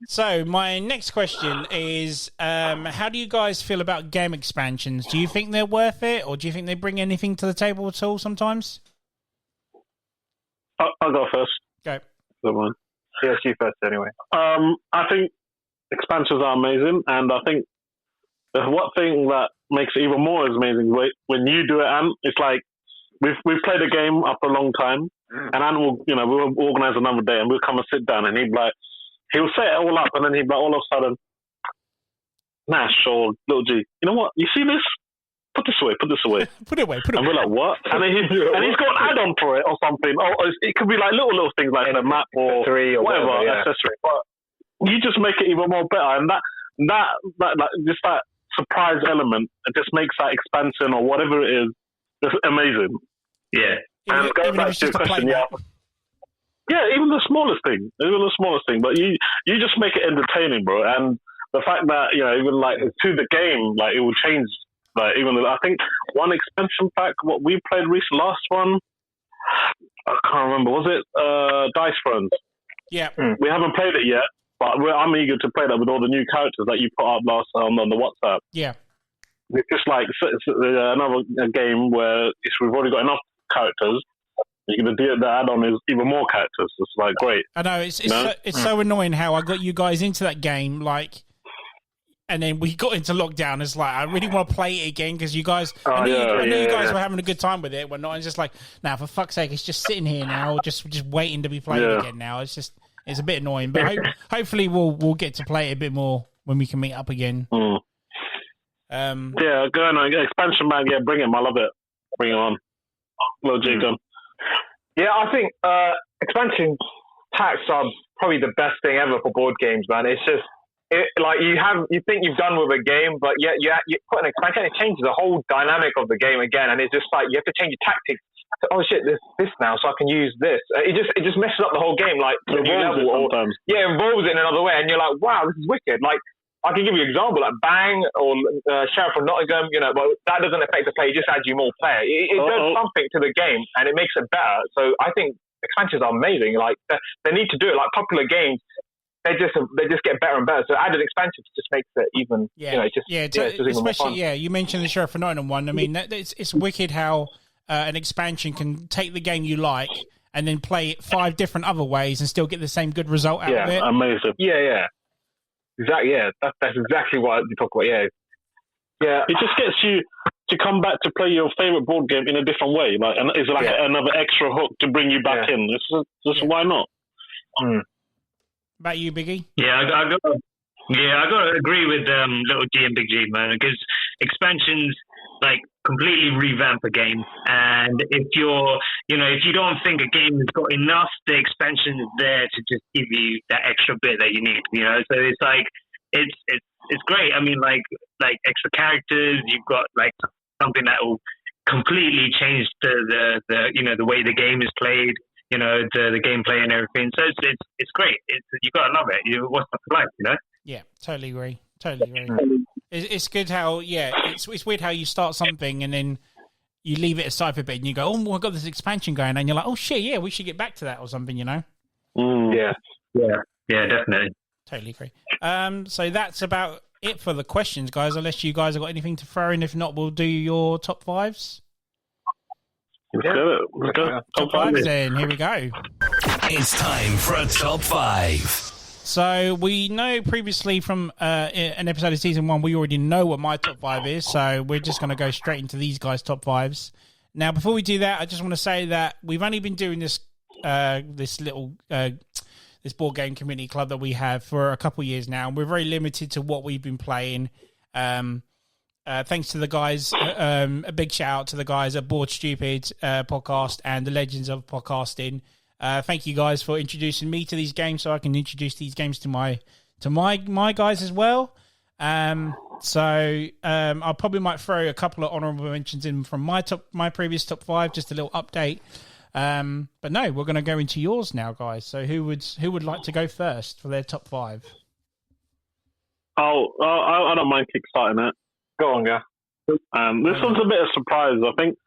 So my next question is, how do you guys feel about game expansions? Do you think they're worth it, or do you think they bring anything to the table at all sometimes? I'll go first. Go. Good one. Yes, you first anyway. I think expansions are amazing, and I think the one thing that makes it even more amazing when you do it, and it's like we've played a game after a long time, and Anne will, we'll organise another day, and we'll come and sit down, and he'll set it all up, and then he'll be like, all of a sudden, Nash or Little G, you know what? You see this? Put this away. Put it away. And we're like, what? And he's got an add-on for it or something. Or it could be like little things like a map or whatever accessory. But you just make it even more better. And that just that surprise element, it just makes that expansion or whatever it is just amazing. Yeah. And going back to your question, yeah, even the smallest thing. But you just make it entertaining, bro. And the fact that, even like to the game, like it will change. Like I think one expansion pack, what we played last one, I can't remember. Was it Dice Friends? Yeah. We haven't played it yet, but I'm eager to play that with all the new characters that you put up last on the WhatsApp. Yeah. It's just like it's another game where we've already got enough characters. You're going to do the add-on is even more characters. It's like great. I know it's so annoying how I got you guys into that game, like. And then we got into lockdown. It's like, I really want to play it again because you guys, I knew you guys were having a good time with it. When not, it's just like, now for fuck's sake, it's just sitting here now, just waiting to be played again. Now it's a bit annoying. But hopefully we'll get to play it a bit more when we can meet up again. Go on, expansion man, bring him. I love it. Bring it on. Little J gun. Yeah, I think expansion packs are probably the best thing ever for board games, man. It's just like you think you've done with a game, but yet you put an expansion, it changes the whole dynamic of the game again, and it's just like you have to change your tactics. Oh shit, there's this now, so I can use this. It just messes up the whole game, like the new level, it involves it in another way, and you're like, wow, this is wicked. Like I can give you an example, like Bang or Sheriff of Nottingham, but that doesn't affect the play; it just adds you more player. It does something to the game, and it makes it better. So I think expansions are amazing. Like they need to do it. Like popular games, they just get better and better. So added expansions just makes it even. It's just even more fun. You mentioned the Sheriff of Nottingham one. I mean, it's wicked how an expansion can take the game you like and then play it 5 different other ways and still get the same good result out of it. Yeah, amazing. Yeah. Exactly. Yeah, that's exactly what you talk about. Yeah. It just gets you to come back to play your favorite board game in a different way, and it's like another extra hook to bring you back in. It's just why not? About you, Biggie? Yeah, I got to agree with Little G and Big G, man, because expansions like completely revamp a game, and if you don't think a game has got enough, the expansion is there to just give you that extra bit that you need. So it's like it's great. I mean, like extra characters. You've got like something that will completely change the way the game is played. The gameplay and everything. So it's great. You gotta love it. What's not to like? Yeah, totally agree. It's good how it's weird how you start something and then you leave it aside for a bit and you go, oh, I've got this expansion going, and you're like, oh shit, yeah, we should get back to that or something, Yeah, definitely. Totally agree. So that's about it for the questions, guys. Unless you guys have got anything to throw in, if not, we'll do your top 5s. Let's go. Top 5s then. Here we go. It's time for a top 5. So we know previously from an episode of season 1, we already know what my top 5 is. So we're just going to go straight into these guys' top 5s. Now, before we do that, I just want to say that we've only been doing this this board game community club that we have for a couple of years now. And we're very limited to what we've been playing. Thanks to the guys, a big shout out to the guys at Board Stupid podcast and the Legends of Podcasting. Thank you guys for introducing me to these games, so I can introduce these games to my guys as well. So I probably might throw a couple of honourable mentions in from my previous top 5, just a little update. But no, we're going to go into yours now, guys. So who would like to go first for their top 5? I don't mind kickstarting it. Go on, guy. This one's a bit of a surprise. I think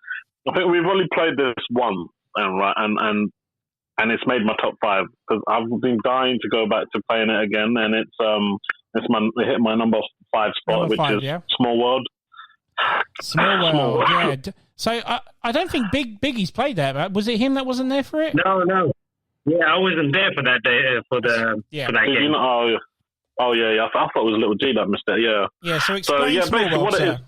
we've only played this once, and it's made my top 5 because I've been dying to go back to playing it again, and it hit my number 5 spot, which is Small World. Small World, yeah. So I don't think Biggie's played that. Was it him that wasn't there for it? No. Yeah, I wasn't there for that day for that game. Oh yeah. I thought it was Little G that missed it. Yeah. Yeah. So explain Small World, what it is.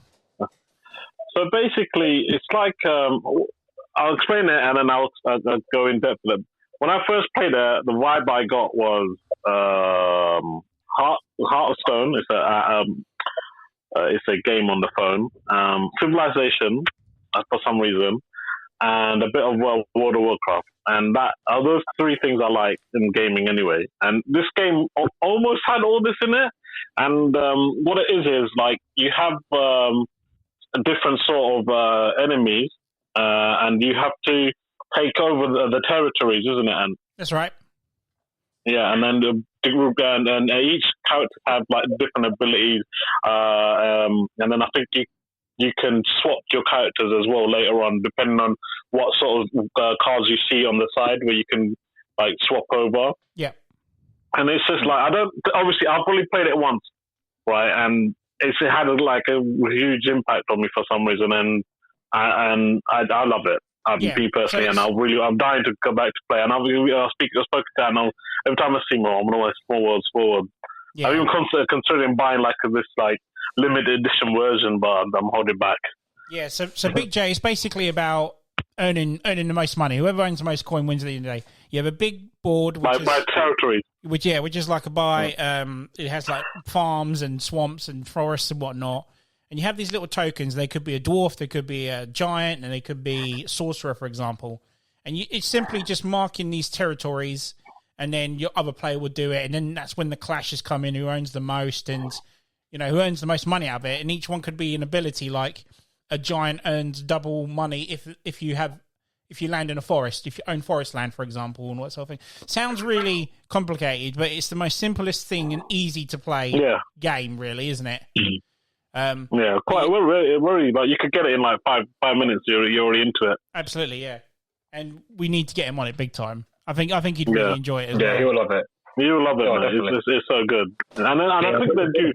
So basically, it's like I'll explain it and then I'll go in depth with it. When I first played it, the vibe I got was Heart of Stone. It's a game on the phone. Civilization, for some reason, and a bit of World of Warcraft. And that are those 3 things I like in gaming anyway. And this game almost had all this in it. And what it is like you have a different sort of enemies, and you have to take over the territories, isn't it? And that's right. Yeah, and then the group and each character have like different abilities, and then I think you can swap your characters as well later on, depending on what sort of cards you see on the side where you can like swap over. Yeah, and it's just like obviously I've only played it once, right? And it had like a huge impact on me for some reason, and I love it. Me personally, and I'm dying to go back to play. And I've spoken to that, and every time I see more, I'm always forward. Yeah. I'm even considering buying like this like limited edition version, but I'm holding back. Yeah, so Big J is basically about earning the most money. Whoever owns the most coin wins at the end of the day. You have a big board by territory. Which is like it has like farms and swamps and forests and whatnot. And you have these little tokens. They could be a dwarf, they could be a giant, and they could be sorcerer, for example. And it's simply just marking these territories, and then your other player would do it, and then that's when the clashes come in, who owns the most, and who earns the most money out of it. And each one could be an ability, like a giant earns double money if you land in a forest, if you own forest land, for example, and what sort of thing. Sounds really complicated, but it's the most simplest thing and easy to play game, really, isn't it? Quite very. Like you could get it in like 5 minutes. You're already into it. Absolutely, yeah. And we need to get him on it big time. I think he'd really enjoy it as well. Yeah, he'll love it. You'll love it, man. It's so good. And I think they do.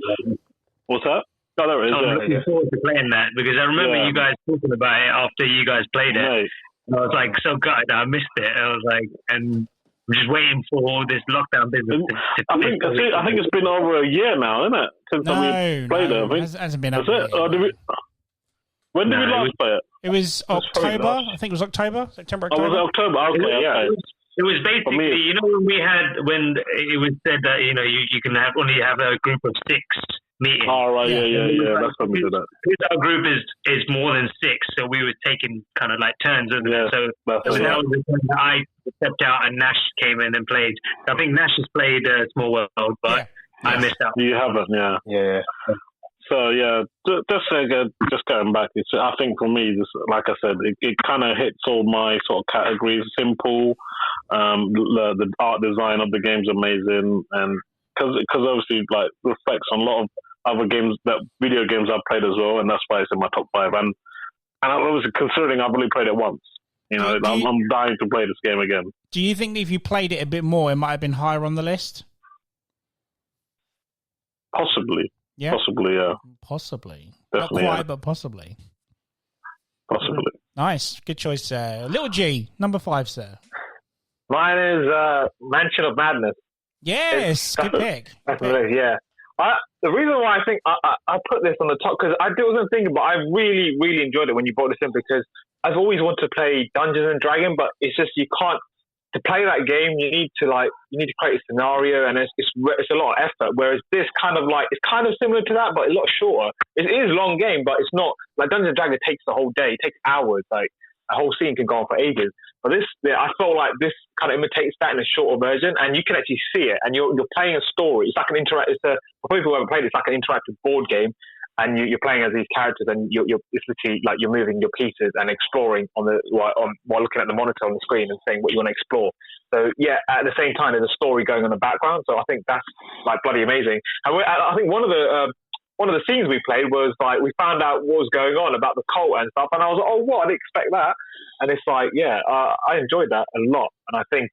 What's that? Oh, there it is. I'm looking forward to playing that because I remember you guys talking about it after you guys played it. Right. And I was like so gutted I missed it. I was like, and I'm just waiting for all this lockdown business to I think it's been over a year now, isn't it? Since we played it. I think. It hasn't been over a year. When did we last play it? It was October. I think it was October. September, October. Oh, was it October? Okay, yeah. It was basically, when it was said that, you can only have a group of 6 meetings. Oh, right, yeah. That's when we did that. Our group is more than 6, so we were taking kind of like turns. So that was the time that I stepped out and Nash came in and played. I think Nash has played Small World, but I missed out. You haven't, yeah. So just going back, I think for me, just like I said, it kind of hits all my sort of categories. Simple, the art design of the game's amazing, and because obviously like reflects on a lot of other video games I've played as well, and that's why it's in my top 5. And obviously considering I've only played it once, I'm dying to play this game again. Do you think if you played it a bit more, it might have been higher on the list? Possibly. Yeah. Possibly, yeah. Possibly. Definitely, not quite, but possibly. Possibly. Nice. Good choice, sir. Little G, number 5, sir. Mine is Mansion of Madness. Yes, good pick. Yeah. The reason why I think I put this on the top, because I wasn't thinking, but I really, really enjoyed it when you brought this in, because I've always wanted to play Dungeons and Dragons, but it's just you can't. To play that game, you need to create a scenario, and it's a lot of effort. Whereas this it's kind of similar to that, but a lot shorter. It is a long game, but it's not like Dungeons and Dragons takes the whole day. It takes hours. Like a whole scene can go on for ages. But I felt like this kind of imitates that in a shorter version, and you can actually see it. And you're playing a story. It's like for people who haven't played it, it's like an interactive board game. And you're playing as these characters, and it's literally like you're moving your pieces and exploring while looking at the monitor on the screen and saying what you want to explore. So at the same time, there's a story going on in the background. So I think that's like bloody amazing. And I think one of the scenes we played was like we found out what was going on about the cult and stuff, and I was like, oh, what? I didn't expect that. And it's like, I enjoyed that a lot, and I think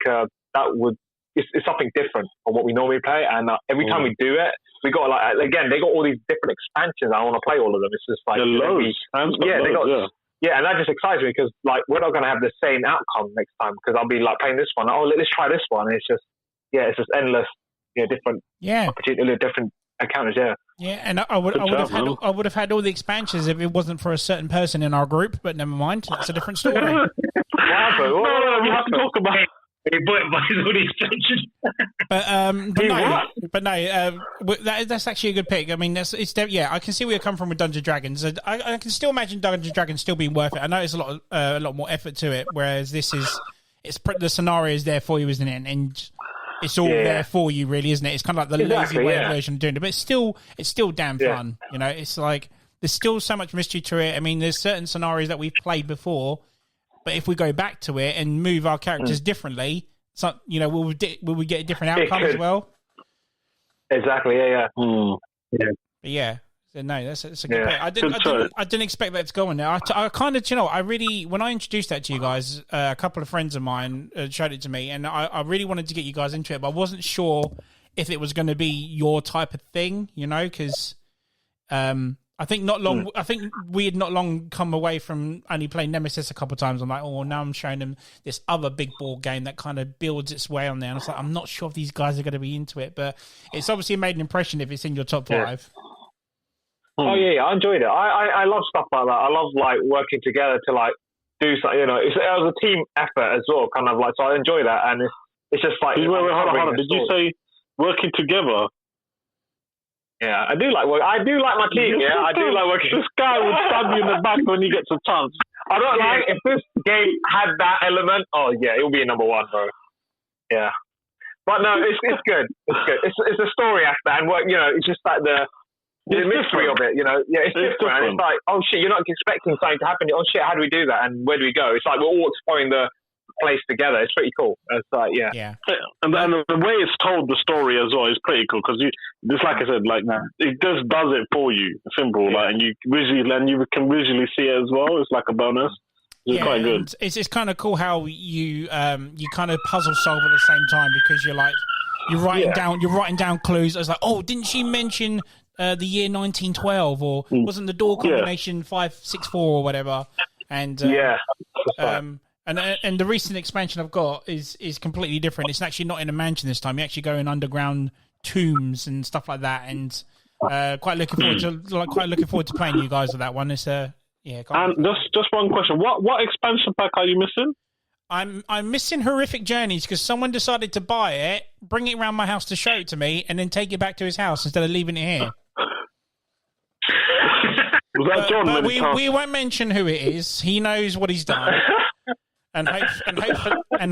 it's something different from what we normally play. And every time we do it, we got again, they got all these different expansions. I want to play all of them. It's just like loads. And that just excites me because like we're not going to have the same outcome next time, because I'll be like playing this one. Oh, let's try this one. And it's just endless, different opportunity, different encounters. Yeah, and I would have had all the expansions if it wasn't for a certain person in our group. But never mind, that's a different story. No, we have to talk about it. That's actually a good pick. I mean, I can see where you come from with Dungeons & Dragons. I can still imagine Dungeons & Dragons still being worth it. I know it's a lot more effort to it, whereas this is the scenario is there for you, isn't it? And it's all there for you, really, isn't it? It's kind of like the lazy way version of doing it, but it's still damn fun. It's like there's still so much mystery to it. I mean, there's certain scenarios that we've played before. But if we go back to it and move our characters differently, will we get a different outcome as well? Exactly. Yeah. But so no, that's a good point. I didn't expect that to go on there. I kind of, when I introduced that to you guys, a couple of friends of mine showed it to me, and I really wanted to get you guys into it, but I wasn't sure if it was going to be your type of thing, because. I think I think we had not long come away from only playing Nemesis a couple of times. I'm like, now I'm showing them this other big board game that kind of builds its way on there. And I was like, I'm not sure if these guys are going to be into it, but it's obviously made an impression if it's in your top 5. Oh yeah, I enjoyed it. I love stuff like that. I love like working together to like do something. It was a team effort as well, kind of like. So I enjoy that, and it's just like. Hold on. Did you say working together? Yeah, I do like my team. Yeah, I do like working. This guy would stab you in the back when he gets a chance. I don't like if this game had that element. Oh yeah, it would be a number one, bro. Yeah, but no, it's good. It's good. It's a story aspect, and it's just like the mystery of it. It's different. And it's like, oh shit, you're not expecting something to happen. Oh shit, how do we do that? And where do we go? It's like we're all exploring the place together. It's pretty cool. It's like and the way it's told, the story as well is pretty cool because just like I said, like it just does it for you, simple, like, and you can visually see it as well. It's like a bonus. It's quite good. It's kind of cool how you kind of puzzle solve at the same time because you're writing down clues. It's like, oh, didn't she mention the year 1912 or wasn't the door combination 564 or whatever? And And the recent expansion I've got is completely different. It's actually not in a mansion this time. You actually go in underground tombs and stuff like that. And quite looking forward to playing you guys with that one. It's And just one question: what expansion pack are you missing? I'm missing Horrific Journeys because someone decided to buy it, bring it around my house to show it to me, and then take it back to his house instead of leaving it here. Was that John? But we won't mention who it is. He knows what he's done. And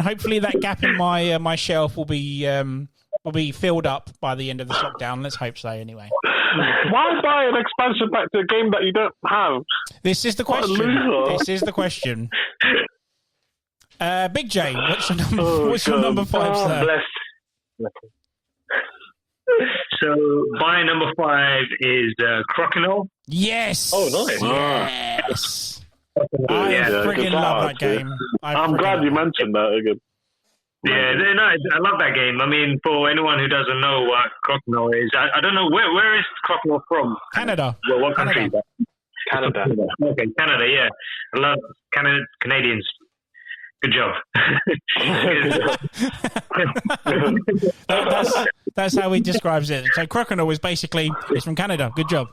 hopefully that gap in my shelf will be filled up by the end of the lockdown. Let's hope so. Anyway, why buy an expansion pack to a game that you don't have? This is the question. Big J, what's your number 5, sir? Bless. So my number 5 is Crokinole. Yes. Oh, nice. Yes. I freaking love that game. I'm glad you mentioned that again. Yeah, they're nice. I love that game. I mean, for anyone who doesn't know what Crokinole is, I don't know where is Crokinole from? Canada. Well, what country? Canada. Okay, Canada. Yeah, I love Canadians. Good job. That's how he describes it. So Crokinole is basically it's from Canada. Good job.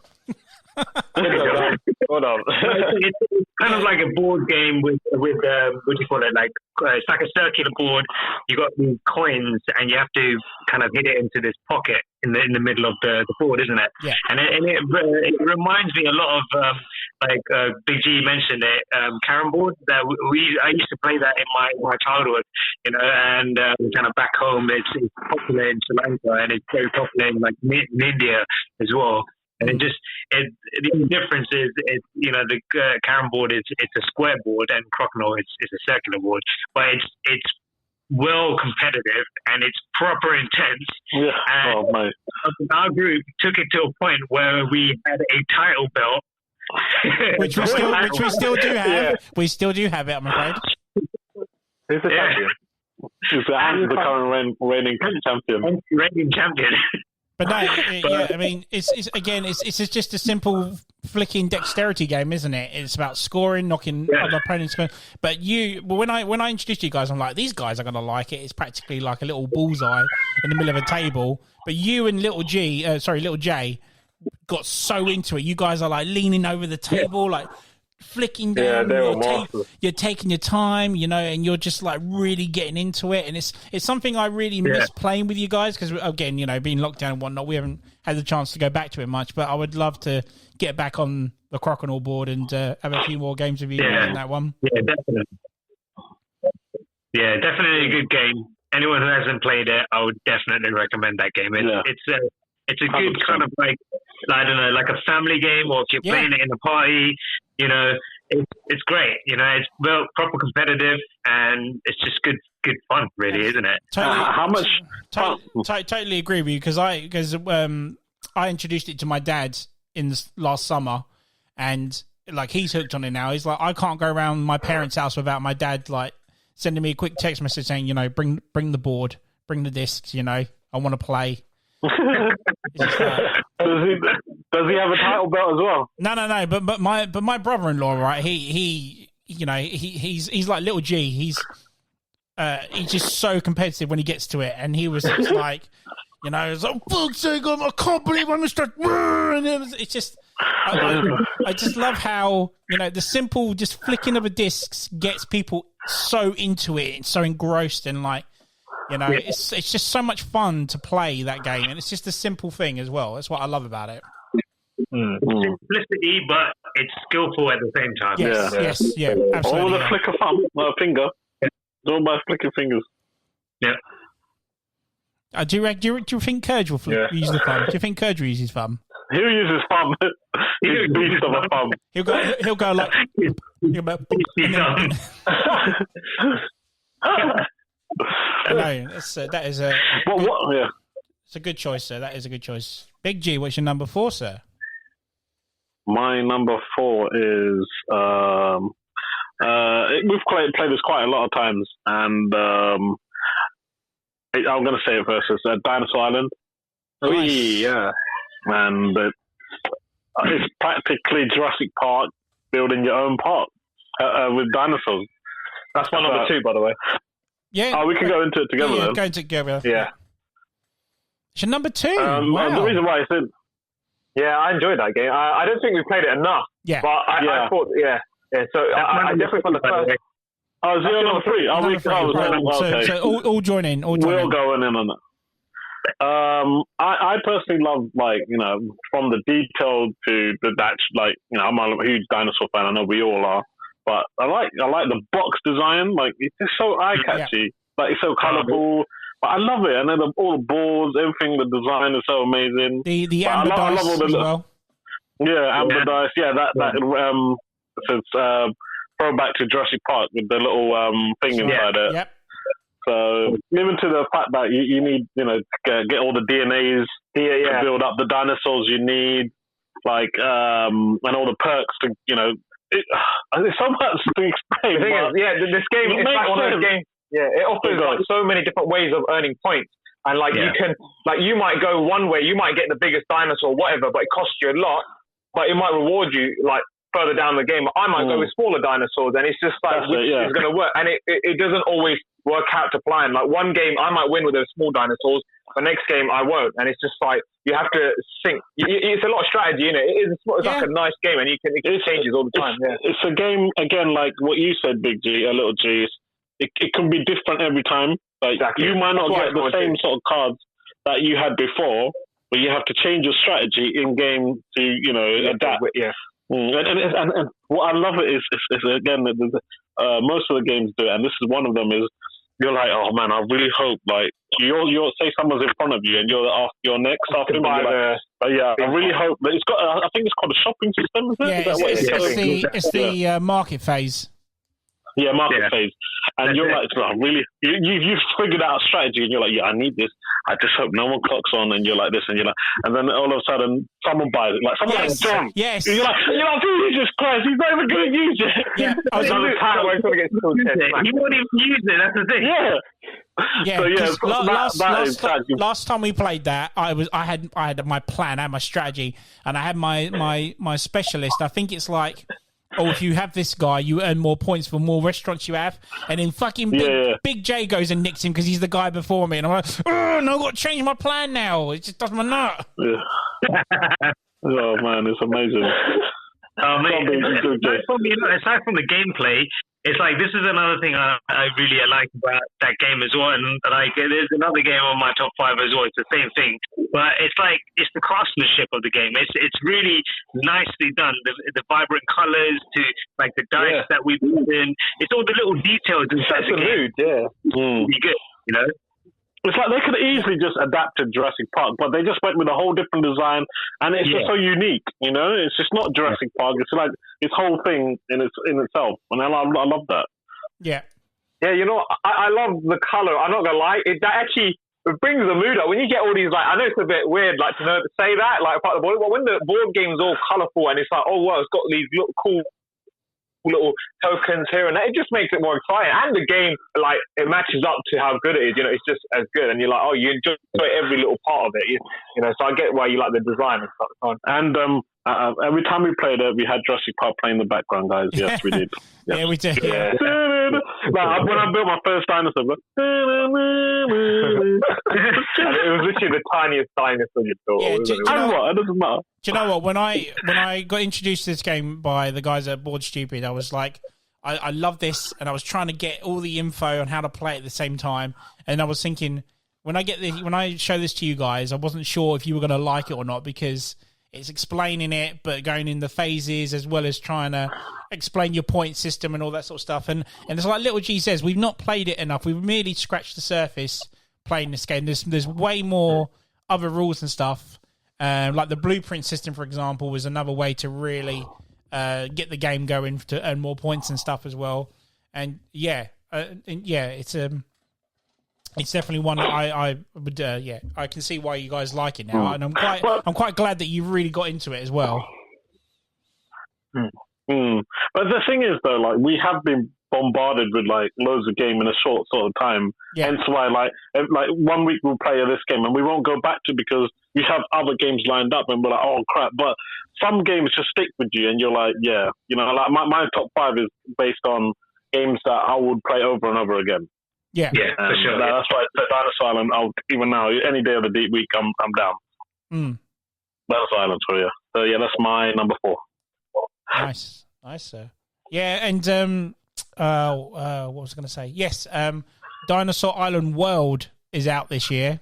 Hold on. It's kind of like a board game with what do you call it? Like it's like a circular board. You got these coins, and you have to kind of hit it into this pocket in the middle of the board, isn't it? Yeah. And it reminds me a lot of Big G mentioned it, carom board. That I used to play that in my childhood, and kind of back home it's popular in Sri Lanka, and it's very popular in in India as well. And the difference is the carom board it's a square board and Crokinole is a circular board, but it's well competitive and it's proper intense. Yeah. And mate. Our group took it to a point where we had a title belt, which we still do have. Yeah. We still do have it, I'm afraid. Who's the champion? Who's the current reigning champion? Reigning champion. But no, I mean, it's just a simple flicking dexterity game, isn't it? It's about scoring, knocking other opponents. But when I introduced you guys, I'm like, these guys are going to like it. It's practically like a little bullseye in the middle of a table. But you and Little J, got so into it. You guys are like leaning over the table, like flicking down. You're taking your time, and you're just like really getting into it. And it's something I really miss playing with you guys because, again, being locked down and whatnot, we haven't had the chance to go back to it much. But I would love to get back on the Crokinole board and have a few more games with you on that one. Yeah, definitely. Yeah, definitely a good game. Anyone who hasn't played it, I would definitely recommend that game. It's a good 100%. Kind of like a family game, or if you're playing it in a party, it's great. It's well proper competitive, and it's just good fun, really, isn't it? Totally agree with you because I introduced it to my dad in this last summer, and he's hooked on it now. He's like, I can't go around my parents' house without my dad sending me a quick text message saying, bring the board, bring the discs, I want to play. Does he have a title belt as well? No. But my brother-in-law, right? He's like Little G. He's just so competitive when he gets to it, and he was just like, it's like, fuck's sake, I can't believe I missed that. It's just, I just love how the simple just flicking of a disc gets people so into it and so engrossed and You know, it's just so much fun to play that game, and it's just a simple thing as well. That's what I love about it. Simplicity, but it's skillful at the same time. Yes, absolutely. All with a flick of finger. All by flicking fingers. Yeah. Do you think Courage will use the thumb? Do you think Courage will use his thumb? He'll use his thumb. He's beast of a thumb. He'll go like. I know that is a. Yeah. It's a good choice, sir. That is a good choice. Big G, what's your number 4, sir? My number 4 is we've played this quite a lot of times, and I'm going to say it first. It's Dinosaur Island. Yeah. And it's practically Jurassic Park, building your own park with dinosaurs. That's my number 2, by the way. Yeah. Oh, we can go into it together. Yeah, go together. Yeah. It's your number 2. Wow. The reason why I said. Yeah, I enjoyed that game. I don't think we played it enough. Yeah. But I thought, so I definitely for the first. Oh, is it number 3? Okay. So all join in. We're going in on that. I personally love, from the detail to the I'm a huge dinosaur fan. I know we all are, but I like the box design. Like, it's just so eye catchy. Yeah. Like, it's so colourful. But I love it, and then all the boards, everything. The design is so amazing. The amber dice I love as well. Yeah, amber dice. Yeah, that says throwback to Jurassic Park with the little thing inside it. Yep. So even to the fact that you need, to get all the DNAs to build up the dinosaurs you need, and all the perks to, there's so much to explain. The thing is, this game is like one of those games. Yeah, it offers so many different ways of earning points, and you can, you might go one way, you might get the biggest dinosaur, whatever, but it costs you a lot, but it might reward you further down the game. I might go with smaller dinosaurs, and it's just which is going to work, and it doesn't always work out to plan. Like, one game I might win with those small dinosaurs, the next game I won't, and it's just you have to think. It's a lot of strategy, isn't it? It's like a nice game, and it changes all the time. It's a game again, like what you said, Big G, a little G. It can be different every time. Exactly. You might not get the same sort of cards that you had before, but you have to change your strategy in game to adapt. Yeah. And what I love is again, most of the games do it, and this is one of them. Is you're like, oh man, I really hope you're say someone's in front of you and you're next after him. I really hope that it's got. I think it's called a shopping system. Isn't it? It's the market phase. Yeah, market phase. And you're like, you've figured out a strategy, and you're like, I need this. I just hope no one clocks on, and you're like this, and you're like, and then all of a sudden, someone buys it. Like, someone like John. Yes. And you're like, Jesus Christ, he's not even going to use it. Yeah. He won't even use it, that's the thing. Yeah. So, last time we played that, I had my plan, I had my strategy, and I had my specialist. I think it's like, if you have this guy, you earn more points for more restaurants you have. And then fucking Big J goes and nicks him because he's the guy before me. And I'm like, no, I've got to change my plan now. It just does my nut. Yeah. Oh, man, it's amazing. Aside from the gameplay, it's like, this is another thing I really like about that game as well. And there's another game on my top 5 as well. It's the same thing, but it's the craftsmanship of the game. It's really nicely done. The vibrant colors to the dice that we put in. It's all the little details inside the game. Be good, It's like they could easily just adapt to Jurassic Park, but they just went with a whole different design, and it's just so unique, It's just not Jurassic Park. It's like its whole thing in itself, and I love that. Yeah. Yeah, I love the color. I'm not gonna lie, that actually brings the mood up when you get all these. I know it's a bit weird, to say that part of the board, but when the board game's all colorful and it's like, oh wow, it's got these cool little tokens here and there, it just makes it more exciting, and the game it matches up to how good it is. It's just as good, and you're like, oh, you enjoy every little part of it. So I get why you like the design and stuff. And every time we played it, we had Jurassic Park playing in the background, guys. Yes, we did. Yeah, we did. Yeah. When I built my first dinosaur, it was literally the tiniest dinosaur you built. It doesn't matter. Do you know what? When I got introduced to this game by the guys at Board Stupid, I was like, I love this, and I was trying to get all the info on how to play it at the same time. And I was thinking, when I show this to you guys, I wasn't sure if you were going to like it or not, because it's explaining it, but going in the phases as well as trying to explain your point system and all that sort of stuff. And it's like Little G says, we've not played it enough. We've merely scratched the surface playing this game. There's way more other rules and stuff. Like the blueprint system, for example, was another way to really get the game going to earn more points and stuff as well. And it's definitely one that I would I can see why you guys like it now, and I'm quite glad that you really got into it as well. But the thing is, though, like, we have been bombarded with like loads of game in a short sort of time. Yeah. Hence why like 1 week we'll play this game and we won't go back to, because we have other games lined up and we're like, oh crap. But some games just stick with you and you're like, yeah, you know, like my top 5 is based on games that I would play over and over again. Yeah, for sure. That's why Dinosaur Island, even now, any day of the deep week, I'm down. Dinosaur Island for you. So yeah, that's my number 4. Nice, sir. Yeah, and what was I going to say? Yes, Dinosaur Island World is out this year.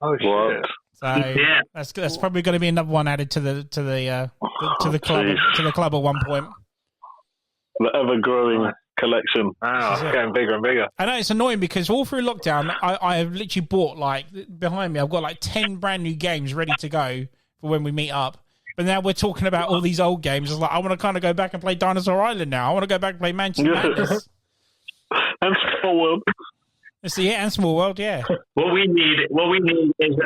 Oh shit! So that's probably going to be another one added to the club at one point. The ever growing collection. Wow, it's getting bigger and bigger. I know it's annoying because all through lockdown, I have literally bought, like, behind me, I've got like 10 brand new games ready to go for when we meet up. But now we're talking about all these old games. It's like, I want to kind of go back and play Dinosaur Island now. I want to go back and play Mansion Madness. And Small World. And Small World, yeah. What we need is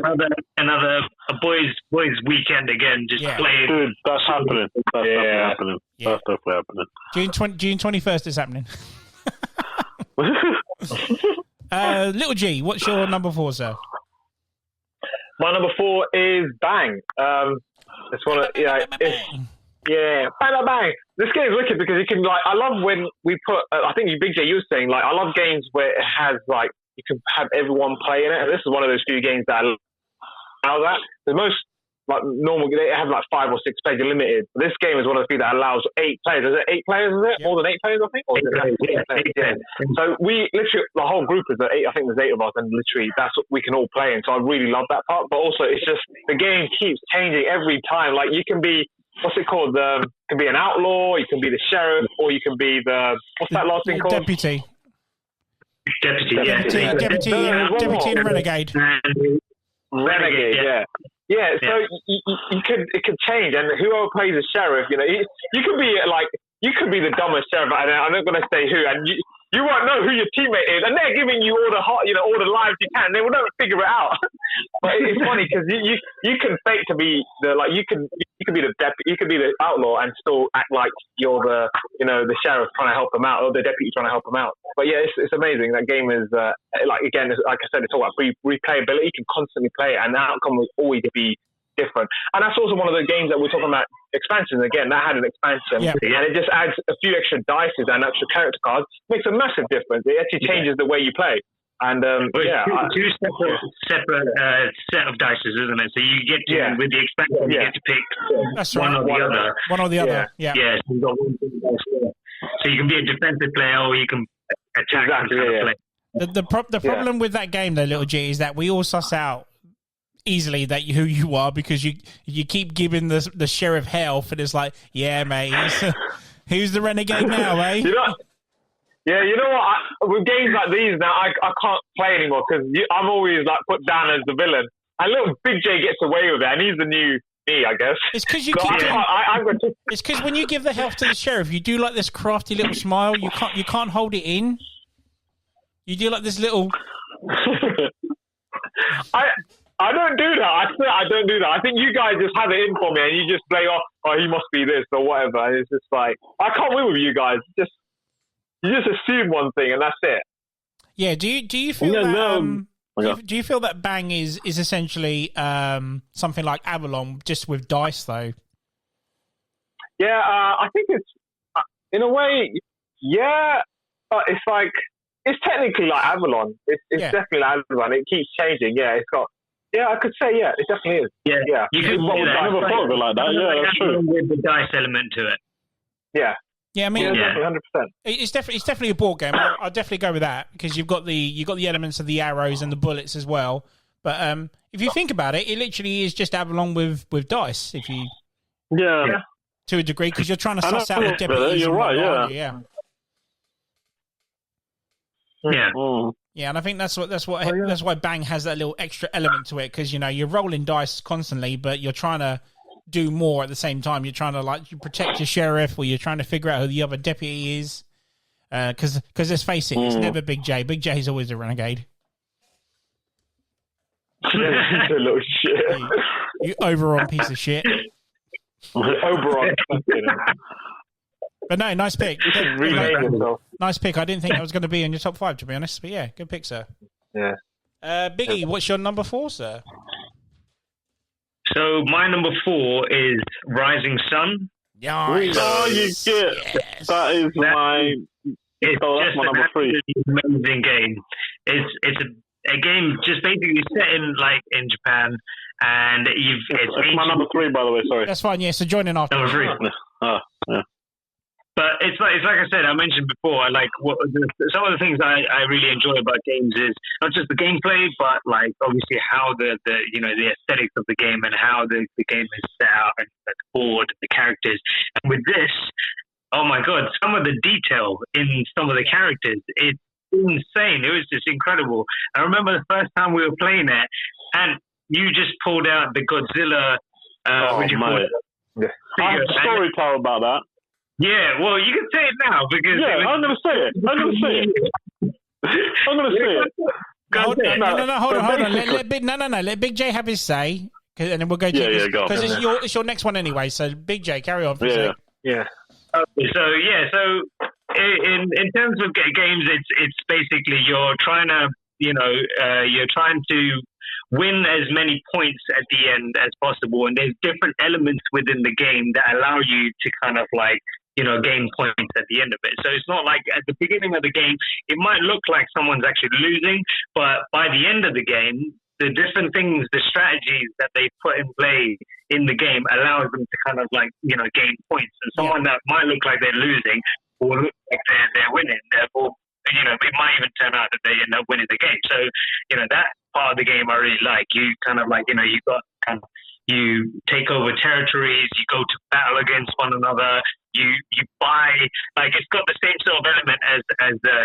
another boys weekend again. Just play. Dude, that's happening. That's definitely happening. Yeah. That's definitely happening. June 21st is happening. Little G, what's your number 4, sir? My number 4 is Bang. It's one of bang, bang, bang. This game is wicked because you can, like, I love when we put. I think Big J, you were saying, like, I love games where it has, like, you can have everyone play in it, and this is one of those few games that allow that. The most, like, normal, they have like 5 or 6 players limited. This game is one of the few that allows 8 players. Is it 8 players? Is it more than 8 players? I think. Or is it 8 players? So we literally, the whole group is 8. I think there's 8 of us, and literally that's what we can all play in. So I really love that part. But also, it's just the game keeps changing every time. Like, you can be, what's it called? Can be an outlaw. You can be the sheriff, or you can be the, what's that last thing called? Deputy. Deputy and renegade. Renegade, yeah. Yeah, so it could change, and whoever plays the sheriff, you know, you could be like, you could be the dumbest sheriff, and I'm not going to say who, and you won't know who your teammate is, and they're giving you all the lives you can. They will never figure it out. But it's funny because you can fake to be you could be the deputy, you could be the outlaw, and still act like you're the sheriff trying to help them out, or the deputy trying to help them out. But yeah, it's amazing. That game is like I said, it's all about replayability. You can constantly play it, and the outcome will always be different. And that's also one of the games that we're talking about, expansions. Again, that had an expansion, and it just adds a few extra dice and extra character cards. Makes a massive difference. It actually changes the way you play. And two separate set of dice, isn't it? So you get to with the expansion, you get to pick one or the other. One or the other. Yeah. So you've got one dice there. So you can be a defensive player, or you can attack and play. The problem with that game, though, Little G, is that we all suss out easily that who you are, because you keep giving the sheriff health, and it's like, yeah, mate, who's the renegade now, eh? You know what? With games like these now, I can't play anymore because I'm always like put down as the villain. And little Big J gets away with it, and he's the new me, I guess. It's because It's because when you give the health to the sheriff, you do like this crafty little smile. You can't hold it in. You do like this little. I don't do that. I don't do that. I think you guys just have it in for me, and you just play off, oh, he must be this or whatever. And it's just like, I can't win with you guys. You just assume one thing, and that's it. Yeah. Do you feel that? Do you feel that Bang is essentially something like Avalon, just with dice, though? Yeah, I think it's in a way. Yeah, but it's like it's technically like Avalon. It's definitely like Avalon. It keeps changing. Yeah, it's got. Yeah, I could say, yeah, it definitely is. Yeah. You can never thought of it like that. Yeah, that's true. With the dice element to it. Yeah. Yeah, I mean, definitely, 100%. it's definitely a board game. I'll definitely go with that because you've got the elements of the arrows and the bullets as well. But if you think about it, it literally is just Avalon with dice. If you to a degree, because you're trying to suss out the deputies. You're right. Yeah. Yeah, and I think that's why Bang has that little extra element to it because you're rolling dice constantly, but you're trying to do more at the same time. You're trying to you protect your sheriff, or you're trying to figure out who the other deputy is. Because let's face it, it's never Big J. Big J is always a renegade. He's a little shit. You Oberon piece of shit. Oberon. But no, nice pick. Nice pick. I didn't think that was going to be in your top 5, to be honest. But yeah, good pick, sir. Yeah. Biggie, what's your number 4, sir? So my number 4 is Rising Sun. Yes. Oh, you get that is my. It's that's my number 3. Amazing game. It's a game just basically set in Japan, and it's my number 3, by the way. Sorry. That's fine. Yeah. So join in after. Number 3. Yeah. But it's like I said, I mentioned before, some of the things I really enjoy about games is not just the gameplay, but obviously how the aesthetics of the game and how the game is set out and the board, the characters. And with this, oh my God, some of the detail in some of the characters, it's insane. It was just incredible. I remember the first time we were playing it, and you just pulled out the Godzilla. I have a story to tell about that. Yeah, well, you can say it now because I'm going to say it. Hold on. Let Big J have his say, and then we'll go. Because it's your next one anyway. So Big J, carry on. Yeah. So in terms of games, it's basically you're trying to win as many points at the end as possible, and there's different elements within the game that allow you to kind of gain points at the end of it. So it's not like at the beginning of the game, it might look like someone's actually losing, but by the end of the game, the different things, the strategies that they put in play in the game allows them to kind of gain points. And someone that might look like they're losing will look like they're winning. Therefore, it might even turn out that they end up winning the game. So, that part of the game I really like. You kind of you take over territories, you go to battle against one another, you buy, it's got the same sort of element as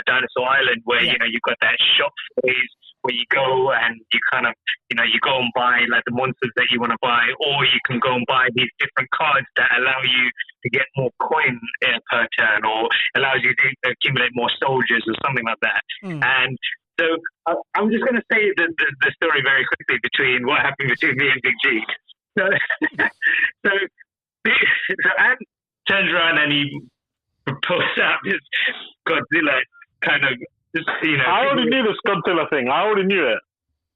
Dinosaur Island where, you've got that shop phase where you go and you kind of, you go and buy the monsters that you want to buy, or you can go and buy these different cards that allow you to get more coin per turn, or allows you to accumulate more soldiers or something like that. And so I'm just going to say the story very quickly between what happened between me and Big G. So Ant turns around and he pulls out this Godzilla kind of. I already knew this Godzilla thing. I already knew it.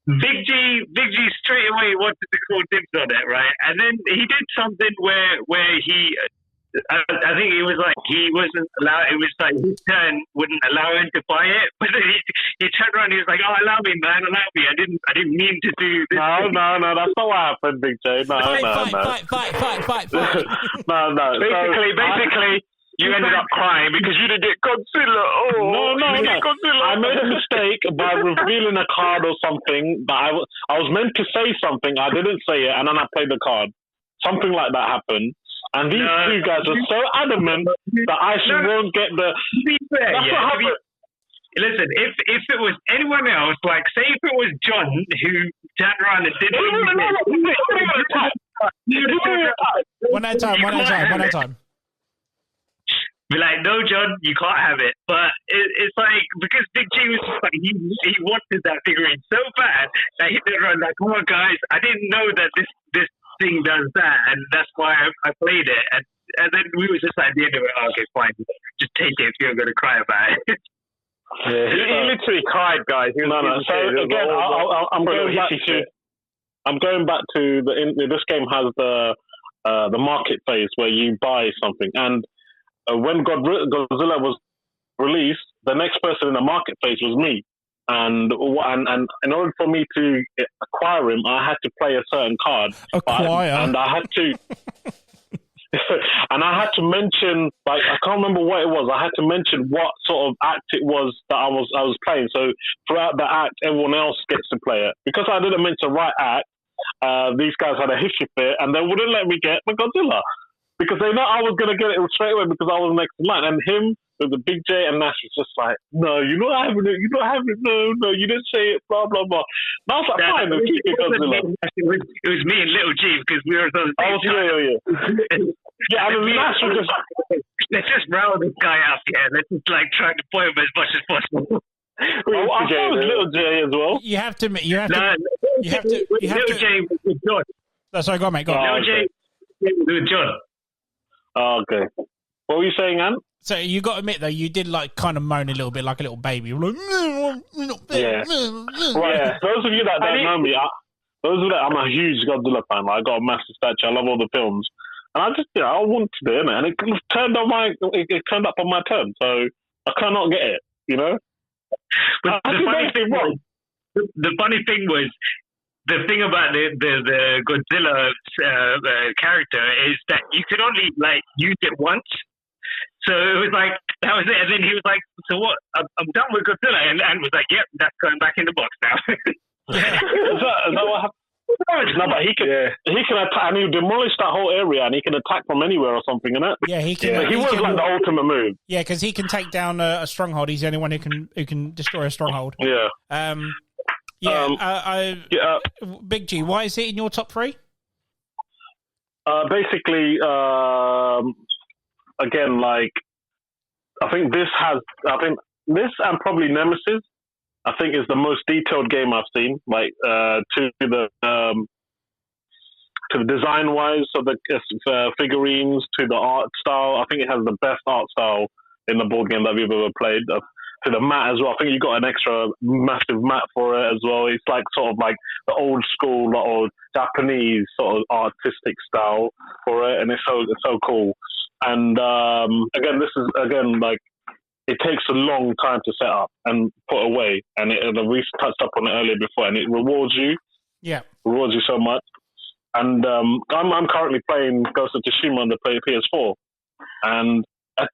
Big G straight away wanted to call dibs on it, right? And then he did something where he, I think it was he wasn't allowed. It was his turn wouldn't allow him to buy it, but then he turned around. And he was like, "Oh, allow me, man, allow me. I didn't mean to do this." No, that's not what happened, Big J. No. Fight. No. Basically. You ended up crying because you didn't get Godzilla. No. Godzilla. I made a mistake by revealing a card or something. But I was meant to say something. I didn't say it, and then I played the card. Something like that happened. And these two guys were so adamant that I won't get the. That's what happened. Listen, if it was anyone else, say if it was John who turned around and did One at a time. Be like, no, John, you can't have it. But it's because Big G was just he wanted that figurine so bad that he turned around come on, guys, I didn't know that this thing does that, and that's why I played it. And then we were just at the end of it, okay, fine, just take it if you're going to cry about it. Yeah, he literally cried, guys. So again, I'm going back to this game has the market phase where you buy something, and when Godzilla was released, the next person in the market phase was me, and in order for me to acquire him, I had to play a certain card. Acquire, and I had to. and I had to mention, like, I can't remember what it was. I had to mention what sort of act it was that I was playing. So throughout the act, everyone else gets to play it. Because I didn't mention the right act, these guys had a history fit, and they wouldn't let me get the Godzilla. Because they know I was going to get it straight away because I was next in line. And him, with the Big J and Nash was just like, no, you're not having it. You don't have it. No, you didn't say it, blah, blah, blah. And I was like, fine, then keep it Godzilla. It was me and Little G because we were on the same time. Yeah, and Nash was just... Let's just round this guy up, yeah. Let's just, like, try to point him as much as possible. I thought it was Little J as well. You have to... Little J was John. That's sorry, go on, mate. Go on. Little J was John. Oh, okay. What were you saying, Ant? So you got to admit, though, you did like kind of moan a little bit like a little baby. You're like, yeah. Right. Those of you that don't know me, I'm a huge Godzilla fan. I got a massive statue. I love all the films, and I just, I wanted it, innit? And it turned up on my turn, so I cannot get it. You know. But the funny thing was. The thing about the Godzilla character is that you could only like use it once. So it was like that was it, and then he was like, "So what? I'm done with Godzilla," and was like, "Yep, that's going back in the box now." Is that what happened? No, but he can attack, and he demolish that whole area, and he can attack from anywhere or something, innit? Yeah, he can. He was like the ultimate move. Yeah, because he can take down a stronghold. He's the only one who can destroy a stronghold. Yeah. Big G, why is it in your top 3? Basically, again, like, I think this and probably Nemesis, I think is the most detailed game I've seen. Like, to the design wise of the figurines, to the art style. I think it has the best art style in the board game that we've ever played. To the mat as well. I think you got an extra massive mat for it as well. It's like sort of like the old school, old Japanese sort of artistic style for it, and it's so cool. And again, this is like it takes a long time to set up and put away, and we touched up on it earlier before, and it rewards you. Yeah, rewards you so much. And I'm currently playing Ghost of Tsushima on the PS4, and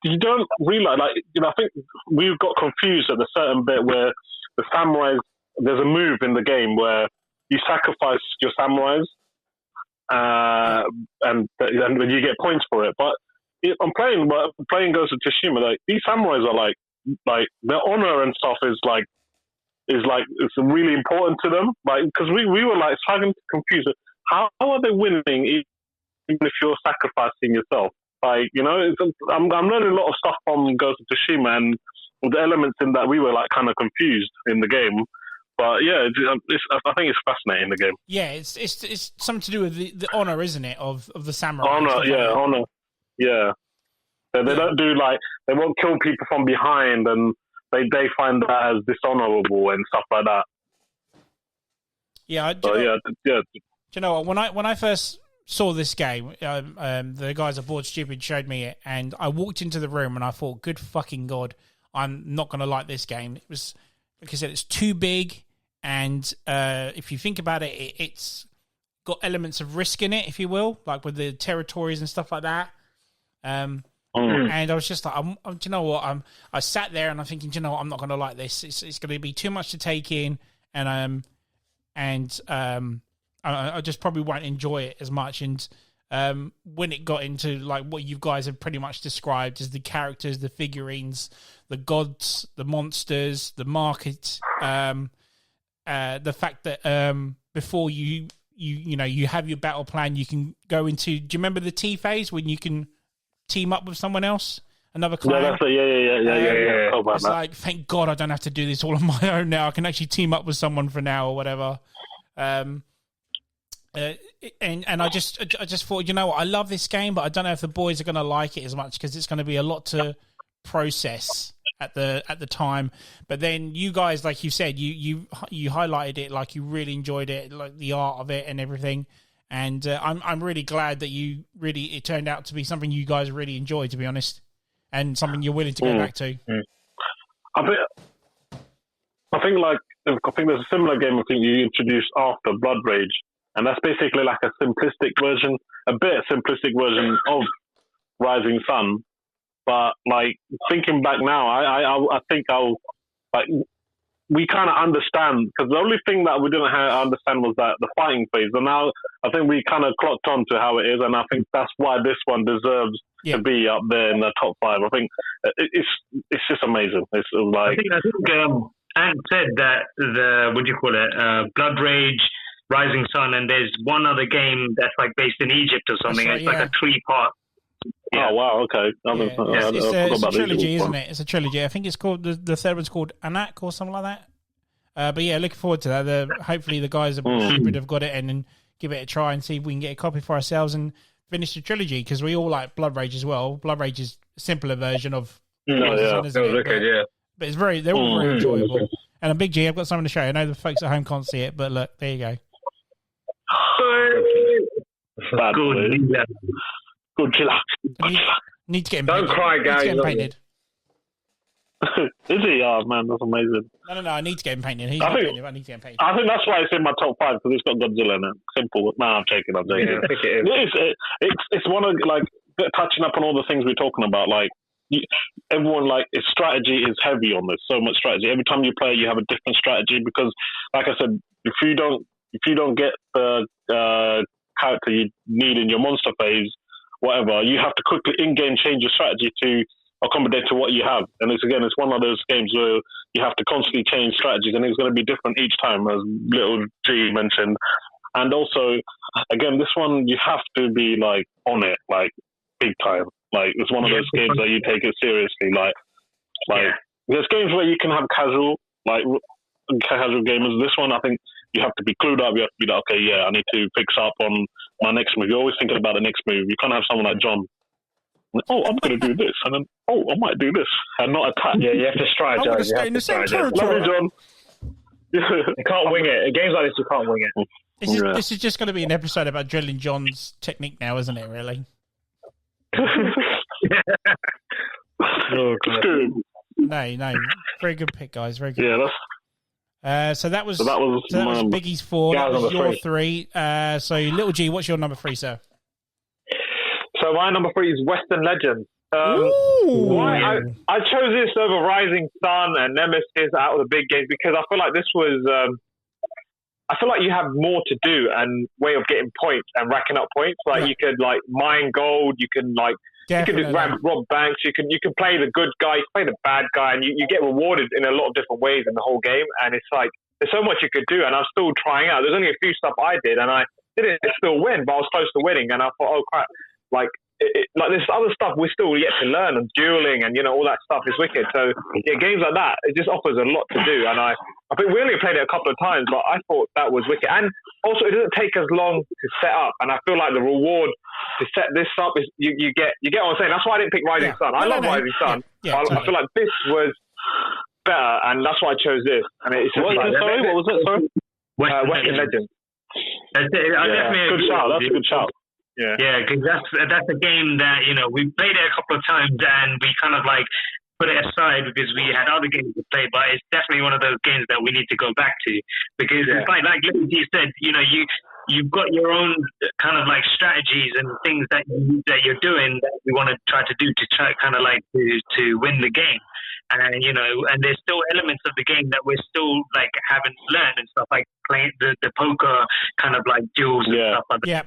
you don't realize, I think we got confused at a certain bit where the samurais, there's a move in the game where you sacrifice your samurais, and you get points for it. But I'm playing Ghost of Tsushima, like, these samurais are like their honor and stuff is it's really important to them. Like, because we were like struggling to confuse it. How are they winning even if you're sacrificing yourself? Like, I'm learning a lot of stuff from Ghost of Tsushima, and the elements in that we were like kind of confused in the game. But yeah, I think it's fascinating, the game. Yeah, it's something to do with the honor, isn't it, of the samurai? Honor. Yeah. They don't do they won't kill people from behind, and they find that as dishonorable and stuff like that. Yeah. Do you know what? When I first saw this game, the guys at Board Stupid showed me it, and I walked into the room and I thought, good fucking God, I'm not going to like this game. It was, like I said, it's too big, and if you think about it, it's got elements of risk in it, if you will, like with the territories and stuff like that. And I was just like, do you know what? I sat there and I'm thinking, do you know what? I'm not going to like this. It's going to be too much to take in, and I just probably won't enjoy it as much. And when it got into like what you guys have pretty much described as the characters, the figurines, the gods, the monsters, the market, the fact that before you have your battle plan, you can go into. Do you remember the T phase when you can team up with someone else? Another clan. Yeah. It's like, thank God I don't have to do this all on my own now. I can actually team up with someone for now or whatever. And I just thought, you know what, I love this game, but I don't know if the boys are going to like it as much because it's going to be a lot to process at the time. But then you guys, like you said, you highlighted it, like you really enjoyed it, like the art of it and everything. And I'm really glad that it turned out to be something you guys really enjoyed, to be honest, and something you're willing to go back to. I think there's a similar game I think you introduced after Blood Rage, and that's basically like a bit simplistic version of Rising Sun. But like thinking back now, I think I'll like we kind of understand because the only thing that we didn't understand was that the fighting phase, and now I think we kind of clocked on to how it is, and I think that's why this one deserves to be up there in the top 5. I think it's just amazing. It's like I think Ant said that Blood Rage, Rising Sun, and there's one other game that's like based in Egypt or something. Right, it's like a 3-part. Yeah. Oh wow! Okay, it's a trilogy, isn't it? It's a trilogy. I think it's called the third one's called Anak or something like that. But yeah, looking forward to that. Hopefully, the guys at Stupid have got it and give it a try and see if we can get a copy for ourselves and finish the trilogy because we all like Blood Rage as well. Blood Rage is a simpler version of. But it's they're all very enjoyable. And a Big G, I've got something to show you. I know the folks at home can't see it, but look, there you go. Good, chill out. Need to get him Don't painted. cry, guys. Get him painted. Is he? Oh man, that's amazing. No. I need to get him painted. I need to get him painted. I think that's why it's in my top 5 because it's got Godzilla in it. Simple. No, I'm joking. Yeah, I think it is. It's one of like touching up on all the things we're talking about. Like everyone, like its strategy is heavy on this. So much strategy. Every time you play, you have a different strategy because, like I said, if you don't get the character you need in your monster phase. Whatever, you have to quickly in-game change your strategy to accommodate to what you have. And it's one of those games where you have to constantly change strategies and it's going to be different each time, as little G mentioned. And also, again, this one, you have to be like on it, like big time. Like it's one of those games that you take it seriously. Like there's games where you can have casual gamers. This one, I think you have to be clued up. You have to be like, okay, yeah, I need to fix up on my next move. You're always thinking about the next move. You can't have someone like John. Oh, I'm going to do this. And then, I might do this. And not attack. Yeah, you have to strategize. I'm going to stay in the same territory. Love you, John. You can't wing it. In games like this, you can't wing it. This is just going to be an episode about drilling John's technique now, isn't it, really? It's good. No. Very good pick, guys. Very good. Yeah, so that was Biggie's 4. That was your 3. So Little G, what's your number 3, sir? So my number 3 is Western Legends. I chose this over Rising Sun and Nemesis out of the big games because I feel like this was. I feel like you have more to do and way of getting points and racking up points. Like you could like mine gold. You can like. Definitely. You can just rob banks. You can play the good guy, you can play the bad guy, and you get rewarded in a lot of different ways in the whole game. And it's like there's so much you could do, and I'm still trying out. There's only a few stuff I did, and I didn't still win, but I was close to winning. And I thought, oh crap, like this other stuff we're still yet to learn, and dueling, and all that stuff is wicked. So yeah, games like that, it just offers a lot to do. And I think we only played it a couple of times, but I thought that was wicked. And also, it doesn't take as long to set up, and I feel like the reward to set this up is you get what I'm saying. That's why I didn't pick Rising Sun. I love Rising Sun. I feel like this was better, and that's why I chose this. And it's just what was it? Sorry, Western Legends. Good shout. That's a good shout. Yeah, because that's a game that we played it a couple of times and we kind of like put it aside because we had other games to play. But it's definitely one of those games that we need to go back to because it's like Liberty said, you've got your own kind of like strategies and things that you're doing that we want to try to do to try kind of like to win the game. And and there's still elements of the game that we're still like haven't learned and stuff like playing the poker kind of like duels and stuff like that.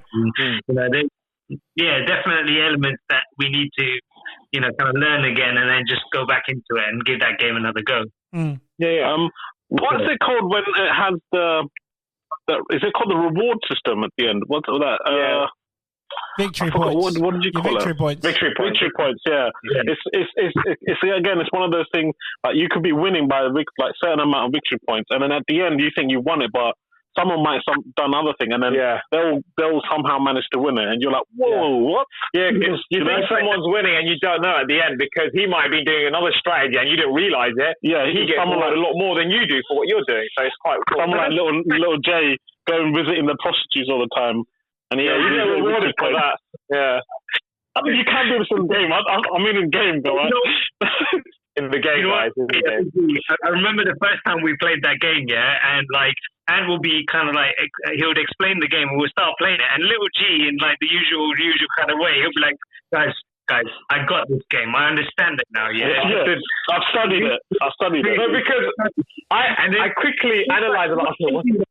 There's definitely elements that we need to kind of learn again and then just go back into it and give that game another go. What's it called when it has is it called the reward system at the end? What's that? Victory points. What did you call Victory it? Points. Victory points. Yeah. It's again. It's one of those things. Like you could be winning by like certain amount of victory points, and then at the end you think you won it, but someone might have done other thing, and then they'll somehow manage to win it, and you're like, whoa, what? Yeah, because you think someone's winning, and you don't know at the end because he might be doing another strategy, and you didn't realize it. Yeah, he gets a lot more than you do for what you're doing, so it's quite cool. Someone like little Jay going visiting the prostitutes all the time. And you get rewarded for that. Yeah. I mean, you can't do this in the game. I mean, in game, though, right? In the game, guys. I remember the first time we played that game, and like, Ant will be kind of like, he would explain the game, and we'll start playing it, and Little G, in like the usual kind of way, he'll be like, guys, guys, I got this game. I understand it now. Yeah. I've studied it. No, because I quickly analysed a lot of things.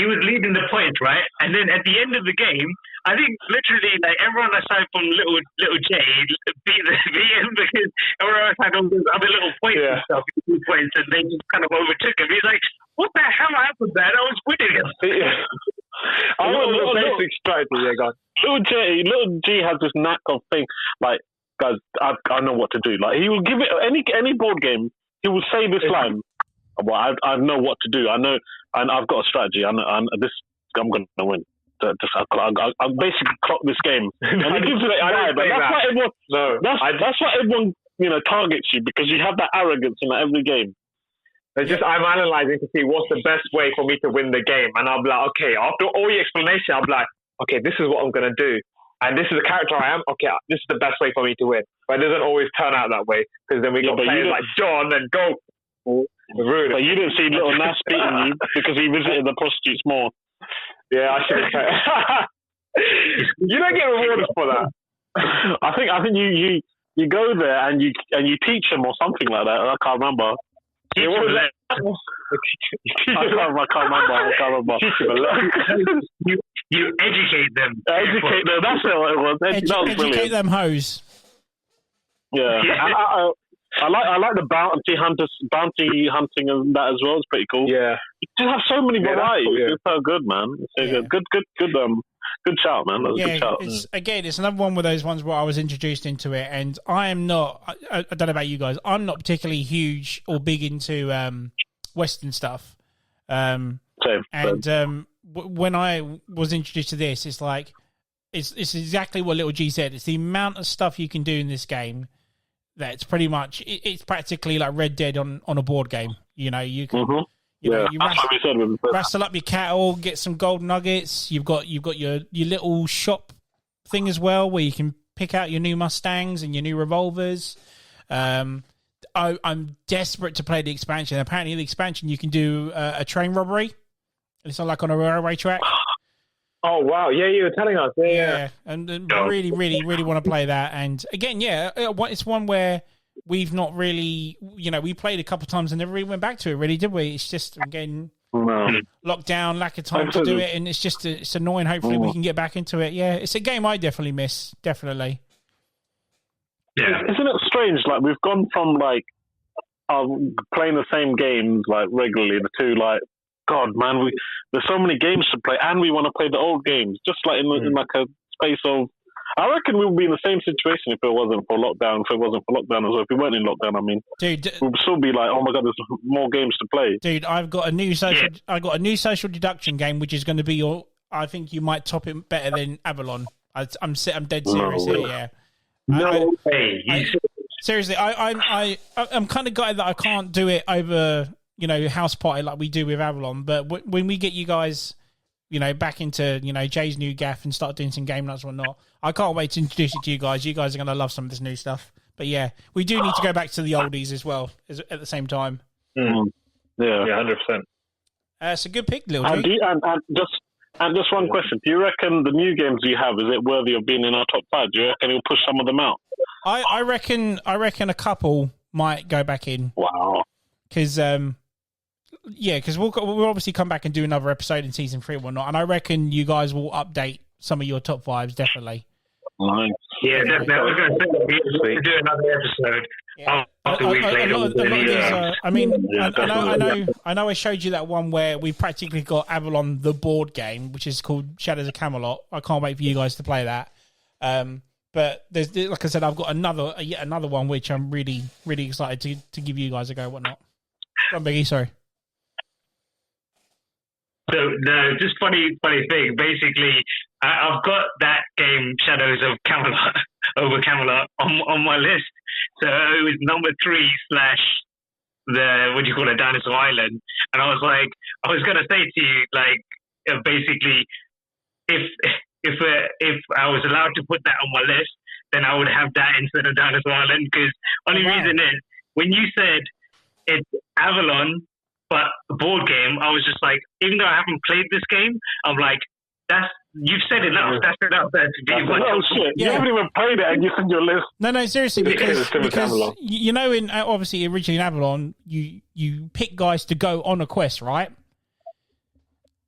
He was leading the points, right? And then at the end of the game, I think literally like everyone aside from little J beat him because everyone else had all those other little points and stuff, points, and they just kind of overtook him. He's like, "What the hell happened, man? I was winning him." I want a basic strategy, guys. Little G has this knack of thing like, guys, I know what to do. Like he will give it any board game. He will say this line. Well, I know what to do. I know, and I've got a strategy. I'm going to win. I'll basically clock this game. And he gives it but that's why everyone targets you, because you have that arrogance in every game. It's just I'm analysing to see what's the best way for me to win the game, and I'll be like, okay, after all your explanation, I'll be like, okay, this is what I'm going to do, and this is the character I am. Okay, this is the best way for me to win. But it doesn't always turn out that way, because then we got players like John and Go. But you didn't see little Nas beating you because he visited the prostitutes more. Yeah, I should have. You don't get rewarded for that. I think you go there and you teach them or something like that. I can't remember. I can't remember. You educate them. Educate them. That's what it was. Educate them, hoes. Yeah. I like the bounty hunting and that as well. It's pretty cool. Yeah, you just have so many varieties. Cool, It's so good, man. Good shout, man. That was a good shout. It's another one of those ones where I was introduced into it, and I am not. I don't know about you guys. I'm not particularly huge or big into Western stuff. Same. When I was introduced to this, it's like it's exactly what Little G said. It's the amount of stuff you can do in this game. That's pretty much it's practically like Red Dead on a board game. You can you wrestle up your cattle, get some gold nuggets. You've got your little shop thing as well where you can pick out your new Mustangs and your new revolvers. I'm desperate to play the expansion. Apparently the expansion you can do a train robbery. It's not like on a railway track. Oh wow! Yeah, you were telling us. Yeah. And really, really, really want to play that. And again, it's one where we've not really, we played a couple of times and never really went back to it. Really, did we? It's just again lockdown, lack of time to do it, and it's annoying. Hopefully, we can get back into it. Yeah, it's a game I definitely miss. Definitely. Yeah, isn't it strange? Like we've gone from like playing the same games like regularly to like. God, man, there's so many games to play, and we want to play the old games. Just like in like a space of, I reckon we would be in the same situation if it wasn't for lockdown. If we weren't in lockdown, I mean, dude, we'd still be like, oh my god, there's more games to play. Dude, I've got a new social deduction game, which is going to be I think you might top it better than Avalon. I'm dead serious here. Yeah. No way. Seriously, I'm kind of gutted that I can't do it over. House party like we do with Avalon, but when we get you guys, back into, Jay's new gaff and start doing some game nights and whatnot, I can't wait to introduce it to you guys. You guys are going to love some of this new stuff. But yeah, we do need to go back to the oldies as well at the same time. Mm. Yeah, 100%. It's a good pick, Lil and just one question. Do you reckon the new games you have, is it worthy of being in our top 5? Do you reckon you'll push some of them out? I reckon a couple might go back in. Wow. Because we'll obviously come back and do another episode in season 3 and whatnot, and I reckon you guys will update some of your top 5s, definitely. Nice. Yeah, definitely. I was going to say we'll do another episode after we played all the I know I showed you that one where we practically got Avalon the board game, which is called Shadows of Camelot. I can't wait for you guys to play that. But there's, like I said, I've got yet another one which I'm really, really excited to give you guys a go. Whatnot? Go on, Biggie. Sorry. So no, just funny thing. Basically, I've got that game, Shadows of Camelot, over Camelot, on my list. So it was number 3 / the Dinosaur Island, and I was going to say to you, like, basically, if I was allowed to put that on my list, then I would have that instead of Dinosaur Island. Because only reason is when you said it's Avalon. But a board game, I was just like, even though I haven't played this game, I'm like, that's you've said enough. That's enough. Oh shit! You haven't even played it, and you send your list. No, seriously, because Avalon. you know, in obviously originally in Avalon, you pick guys to go on a quest, right?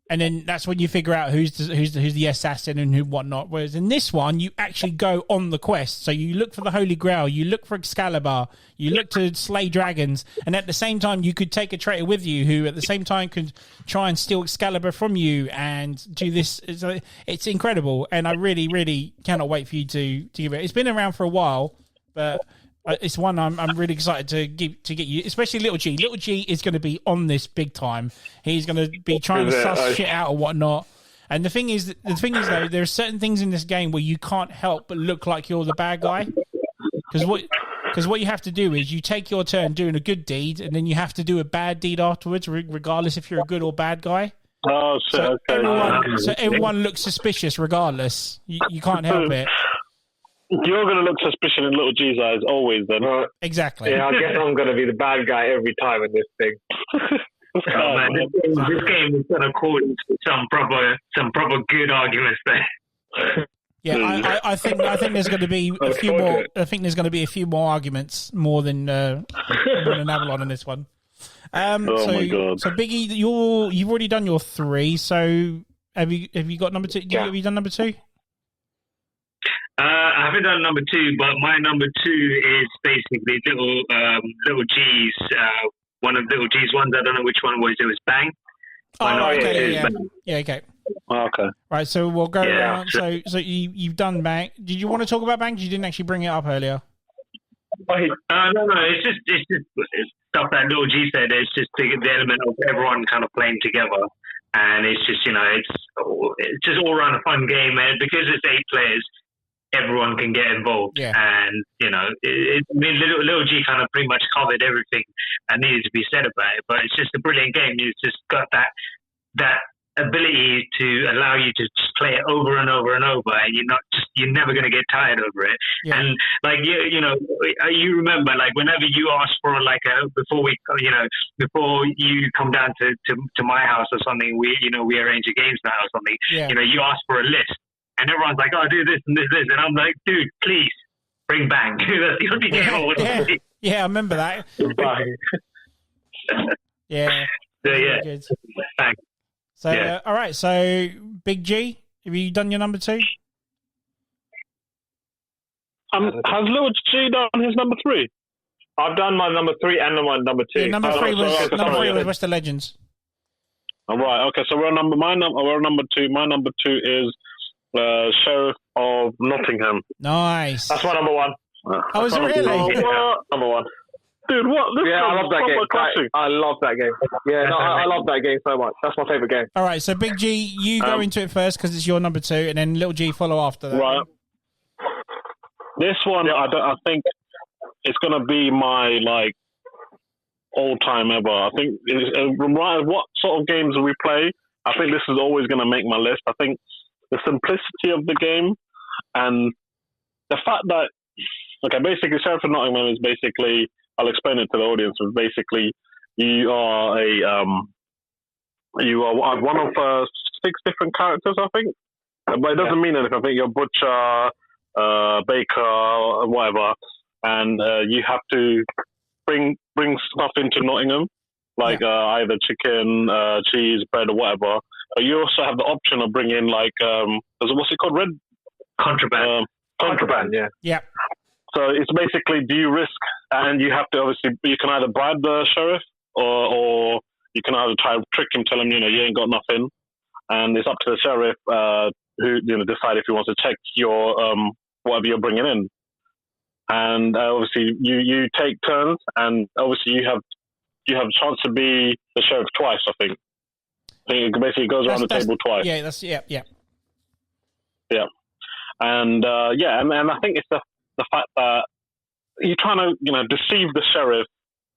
And then that's when you figure out who's the assassin and who whatnot. Whereas in this one, you actually go on the quest. So you look for the Holy Grail, you look for Excalibur, you look to slay dragons, and at the same time, you could take a traitor with you who, at the same time, could try and steal Excalibur from you and do this. It's incredible, and I really, really cannot wait for you to give it. It's been around for a while, but it's one I'm really excited to get you, especially Little G. Little G is going to be on this big time. He's going to be trying to suss shit out or whatnot. And the thing is though, there are certain things in this game where you can't help but look like you're the bad guy. Because what you have to do is you take your turn doing a good deed, and then you have to do a bad deed afterwards, regardless if you're a good or bad guy. Oh shit! So everyone looks suspicious regardless. You can't help it. You're going to look suspicious in Little G's eyes always, then. Exactly. Yeah, I guess I'm going to be the bad guy every time in this thing. Oh man, this game is going to cause some proper good arguments there. Yeah, I think there's going to be a few more. I think there's going to be a few more arguments more than Avalon in this one. My God. So Biggie, you've already done your 3. So have you got number 2? Yeah. Have you done number 2? I haven't done number 2, but my number 2 is basically Little G's. One of Little G's ones. I don't know which one it was. It was Bang. Okay. Yeah. Okay. Okay. Right. So we'll go around. So you've done Bang. Did you want to talk about Bang? 'Cause you didn't actually bring it up earlier. No. It's just stuff that Little G said. It's just the element of everyone kind of playing together, and it's just it's just all around a fun game, and because it's 8 players. Everyone can get involved, and Little G kind of pretty much covered everything that needed to be said about it. But it's just a brilliant game. It's just got that ability to allow you to just play it over and over and over, and you're never going to get tired over it. Yeah. And like you remember, like whenever you ask for before you come down to my house or something, we arrange a games night or something. Yeah. You ask for a list. And everyone's like, oh, do this and this. And I'm like, dude, please, bring Bang. That's the only game I want to see. Yeah, I remember that. Yeah. So, yeah. Good. Thanks. So, all right. So, Big G, have you done your number 2? Has Little G done his number 3? I've done my number 3 and my number 2. Yeah, number 3 was Western Legends. All right. Okay. So we're on number 2. My number 2 is Sheriff of Nottingham. Nice. That's my number 1. Oh, is it really? Number 1. Dude, what? I love that game. I love that game. Yeah, I love that game so much. That's my favourite game. All right, so Big G, you go into it first because it's your number 2, and then Little G follow after that. Right. This one, I think it's going to be my, all-time ever. I think, what sort of games we play, I think this is always going to make my list. I think the simplicity of the game and the fact that, basically Sheriff of Nottingham is basically, I'll explain it to the audience, is basically you are one of 6 different characters, I think. But it doesn't mean anything. I think you're butcher, baker, whatever, and you have to bring stuff into Nottingham, either chicken, cheese, bread, or whatever. But you also have the option of bringing what's it called? Contraband. Contraband, yeah. Yeah. So it's basically, do you risk, and you have to obviously, you can either bribe the sheriff or you can either try to trick him, tell him, you ain't got nothing. And it's up to the sheriff who, decide if he wants to check your, whatever you're bringing in. And obviously you take turns, and obviously you have a chance to be the sheriff twice, I think. It basically goes around the table twice. Yeah, yeah. Yeah. And and I think it's the fact that you're trying to, deceive the sheriff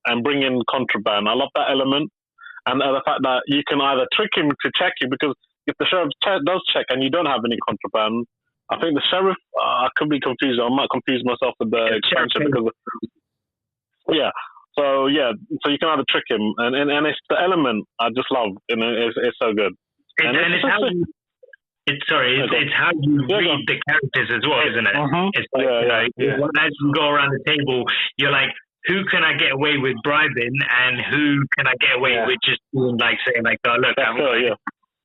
and bring in contraband. I love that element. And the fact that you can either trick him to check you, because if the sheriff does check and you don't have any contraband, I think the sheriff, I could be confused. I might confuse myself with the expansion because So you can either trick him, and it's the element I just love, and it's so good. And it's how It's how you read the characters as well, isn't it? It's like, as you go around the table, you're like, who can I get away with bribing, and who can I get away with just saying like, oh, look,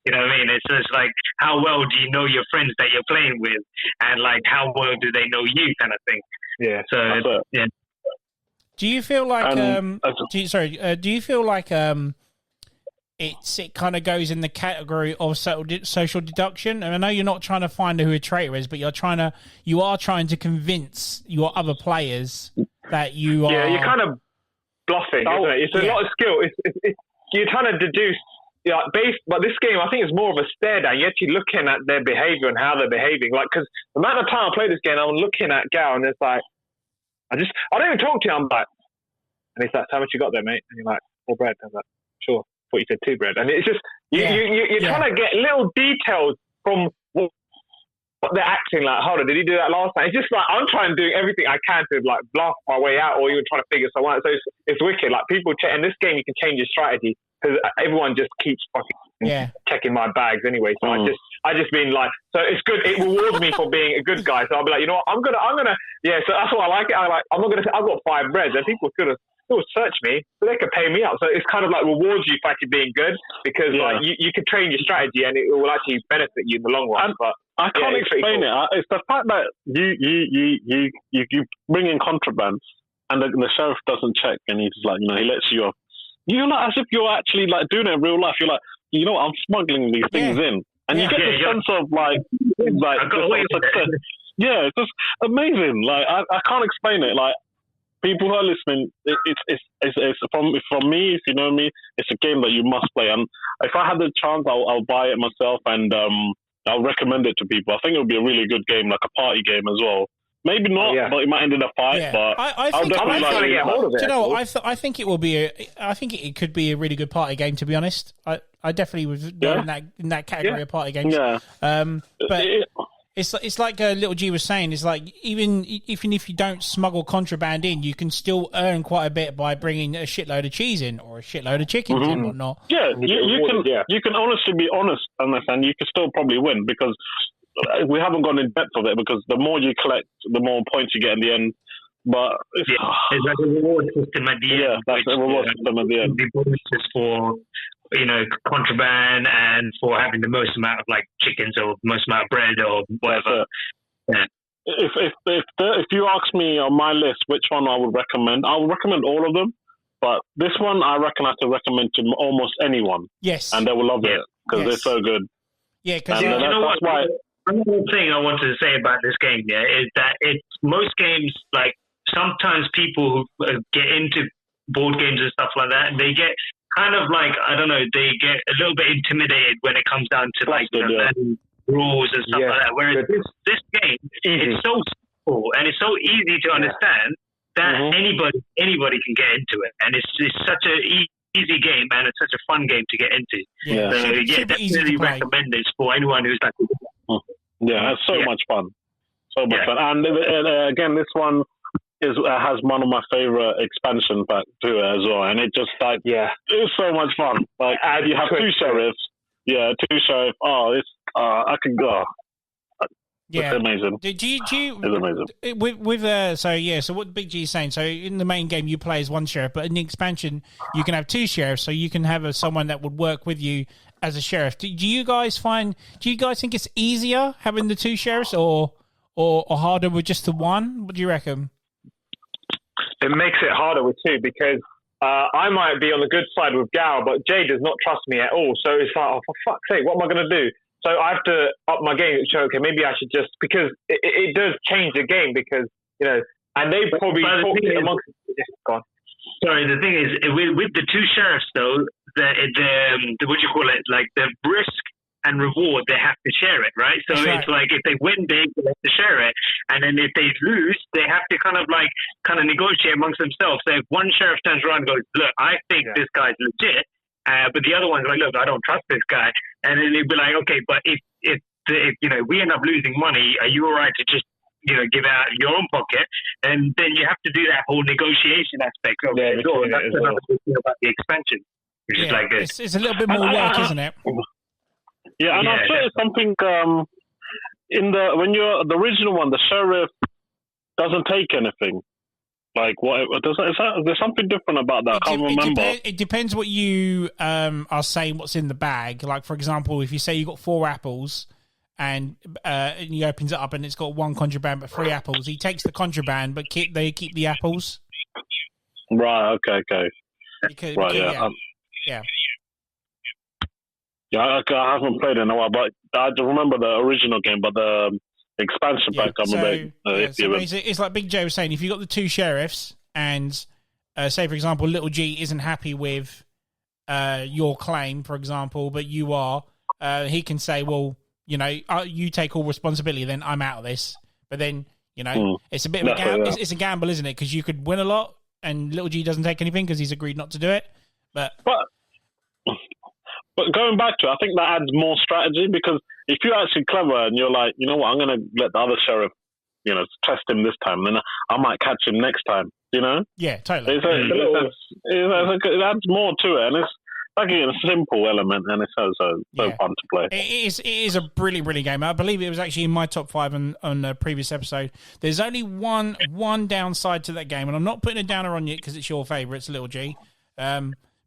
you know what I mean? It's just like, how well do you know your friends that you're playing with, and like, how well do they know you, kind of thing. Yeah. So Do you feel like do you feel like it kind of goes in the category of social deduction? And I know you're not trying to find who a traitor is, but you are trying to convince your other players that you are. Yeah, you're kind of bluffing, isn't it? It's a lot of skill. It's you're trying to deduce. Yeah, but this game, I think, is more of a stare down. You're actually looking at their behavior and how they're behaving. Like, because the amount of time I play this game, I'm looking at Gal, and it's like, I don't even talk to you. I'm like, and he's like, how much you got there, mate? And you're like, 4 bread. I was like, sure. I thought you said 2 bread. And it's just, you're trying to get little details from what they're acting like. Hold on, did he do that last time? It's just like, I'm trying to do everything I can to like bluff my way out, or even trying to figure something out. So it's wicked. Like, people in this game, you can change your strategy, because everyone just keeps fucking checking my bags anyway. So I just been like, so it's good. It rewards me for being a good guy. So I'll be like, you know what, I'm gonna, yeah. So that's why I like it. I'm not gonna say I've got 5 breads, and people could have still search me, so they could pay me up. So it's kind of like rewards you for actually being good, because like you can train your strategy, and it will actually benefit you in the long run. But I can't explain it. It's the fact that you bring in contraband, and the sheriff doesn't check, and he's like, he lets you off. You're like, as if you're actually like doing it in real life. You're like, you know what, I'm smuggling these things in. And you get this sense of like success. Yeah, it's just amazing. Like, I can't explain it. Like, people who are listening, it's from me, if you know me, it's a game that you must play. And if I had the chance, I'll buy it myself, and I'll recommend it to people. I think it would be a really good game, like a party game as well. Maybe not, but it might end in a fight. Yeah. But I'm trying to get hold of it. Do you know what? I think it will be. I think it could be a really good party game. To be honest, I definitely was in that category of party games. Yeah. But it's like Little G was saying. It's like even if you don't smuggle contraband in, you can still earn quite a bit by bringing a shitload of cheese in or a shitload of chickens in and whatnot. Yeah, you can honestly be honest, and you can still probably win, because we haven't gone in depth of it, because the more you collect, the more points you get in the end. But it's like a reward system at the end. Yeah, that's a reward system at the end. The bonuses for contraband, and for having the most amount of like chickens, or most amount of bread, or whatever. Yeah. If you ask me on my list which one I would recommend all of them. But this one, I reckon I have to recommend to almost anyone. Yes, and they will love it, because they're so good. Yeah, because you know what? Another thing I wanted to say about this game, is that most games, like, sometimes people who get into board games and stuff like that, they get kind of like, I don't know, they get a little bit intimidated when it comes down to like learning rules and stuff like that. Whereas this game, it's so simple and it's so easy to understand that anybody can get into it, and it's such an easy game, and it's such a fun game to get into. Yeah, so definitely recommend this for anyone who's like. Yeah, it's so much fun. So much fun. And again, this one has one of my favorite expansion packs to it as well. And it just it's so much fun. Like, you have 2 sheriffs. Yeah, 2 sheriffs. I can go. Yeah, it's amazing. It's amazing. So what Big G is saying? So in the main game, you play as 1 sheriff, but in the expansion, you can have 2 sheriffs. So you can have someone that would work with you as a sheriff. Do you guys think it's easier having the 2 sheriffs, or harder with just the 1? What do you reckon? It makes it harder with 2, because I might be on the good side with Gal, but Jay does not trust me at all. So it's like, oh, for fuck's sake, what am I going to do? So I have to up my game. So, okay, maybe I should just, because it does change the game, because, and they probably talk it amongst. God. Sorry, the thing is, with the 2 sheriffs, though, the what do you call it? Like, the risk and reward, they have to share it, right? So it's like, if they win, they have to share it. And then if they lose, they have to kind of negotiate amongst themselves. So if one sheriff turns around and goes, look, I think this guy's legit, but the other one's like, look, I don't trust this guy. And then they'd be like, okay, but if we end up losing money, are you all right to just, give out your own pocket? And then you have to do that whole negotiation aspect of it. That's another good thing about the expansion. Which is like this. It's a little bit more work, isn't it? Yeah, and I've noticed something in the original one, the sheriff doesn't take anything. Like what? There's something different about that. I can't remember. It depends what you are saying. What's in the bag? Like for example, if you say you got 4 apples, and he opens it up and it's got 1 contraband but 3 apples, he takes the contraband but they keep the apples. Right. Okay. Yeah. Yeah, I haven't played it in a while, but I remember the original game, but the expansion pack. It's like Big J was saying, if you got the 2 sheriffs and say, for example, Little G isn't happy with your claim, for example, but you are, he can say, well, you know, you take all responsibility, then I'm out of this. But then, you know, it's a bit of a gamble. It's a gamble, isn't it? Because you could win a lot and Little G doesn't take anything because he's agreed not to do it. But going back to it, I think that adds more strategy, because if you're actually clever and you're like, you know what, I'm going to let the other sheriff, you know, test him this time, then I might catch him next time, you know? Yeah, totally. It adds more to it, and it's like a simple element, and it's so fun to play. It is a brilliant game. I believe it was actually in my top 5 on the previous episode. There's only one downside to that game, and I'm not putting a downer on you because it's your favourite, it's Little G.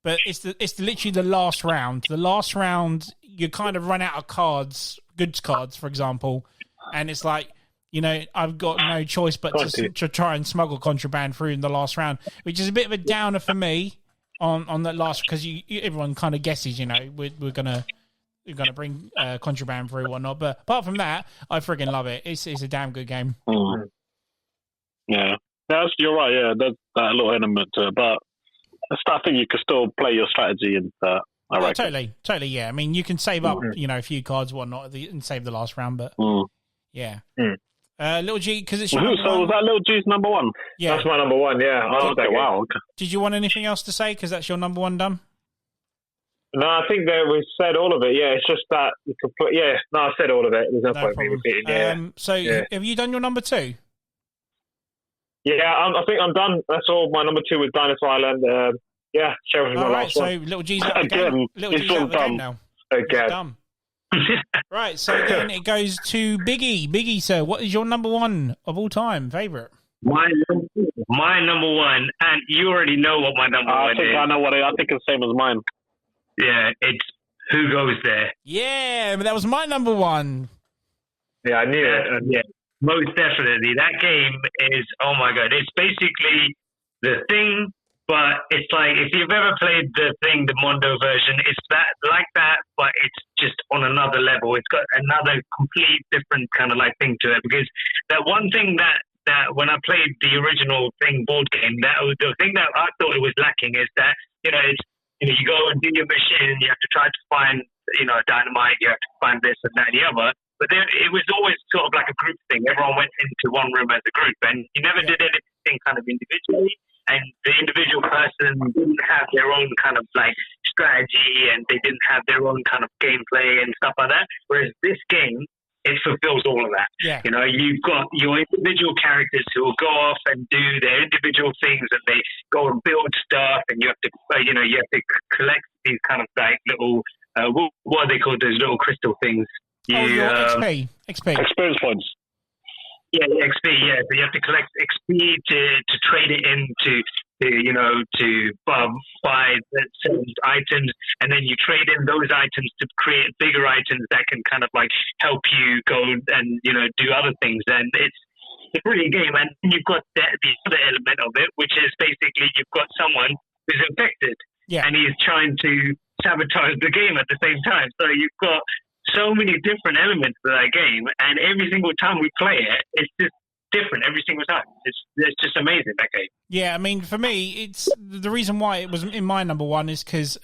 But it's literally the last round. The last round, you kind of run out of cards, goods cards, for example, and it's like, you know, I've got no choice but to try and smuggle contraband through in the last round, which is a bit of a downer for me on that last, because everyone kind of guesses, you know, we're gonna bring contraband through and whatnot. But apart from that, I friggin' love it. It's a damn good game. Yeah, you're right. Yeah, there's that little element to it, but I think you can still play your strategy and I reckon. Totally, yeah. I mean, you can save up, you know, a few cards, whatnot, and save the last round, but yeah. Little G, because it's your number one. Was that Little G's number 1? Yeah. That's my number 1, yeah. Wow. Okay. Did you want anything else to say, because that's your number 1 done? No, I think that we said all of it, yeah. It's just that you could put, I said all of it. There's no point in me repeating, So have you done your number 2? Yeah, I think I'm done. That's all. My number 2 was Dinosaur Island. Sheriff was my last one. So Little G's out of the game. Little G's out of the game now. Again. Dumb. Right, so then it goes to Biggie. Biggie, sir, what is your number 1 of all time favourite? My number 1, and you already know what my number 1 is. I know what I think it's the same as mine. Yeah, it's Who Goes There. Yeah, but that was my number 1. Yeah, I knew it. Yeah. Most definitely. That game is, oh my God, it's basically The Thing, but it's like, if you've ever played The Thing, the Mondo version, it's that, but it's just on another level. It's got another complete different kind of like thing to it, because that one thing that when I played the original Thing board game, that was the thing that I thought it was lacking, is that, you know, it's, you know, you go and do your mission, you have to try to find, you know, dynamite, you have to find this and that and the other. But then it was always sort of like a group thing. Everyone went into one room as a group, and you never did anything kind of individually. And the individual person didn't have their own kind of like strategy, and they didn't have their own kind of gameplay and stuff like that. Whereas this game, it fulfills all of that. Yeah. You know, you've got your individual characters who will go off and do their individual things, and they go and build stuff, and you have to, you have to collect these kind of like little, what are they called? Those little crystal things. Your XP. Experience points. Yeah, XP, yeah. So you have to collect XP to trade it into, to buy certain items, and then you trade in those items to create bigger items that can kind of like help you go and, do other things. And it's a brilliant game. And you've got the other element of it, which is basically you've got someone who's infected, and he's trying to sabotage the game at the same time. So you've got so many different elements to that game, and every single time we play it, it's just different every single time. It's just amazing, that game. Yeah, I mean, for me, it's the reason why it was in my number 1 is because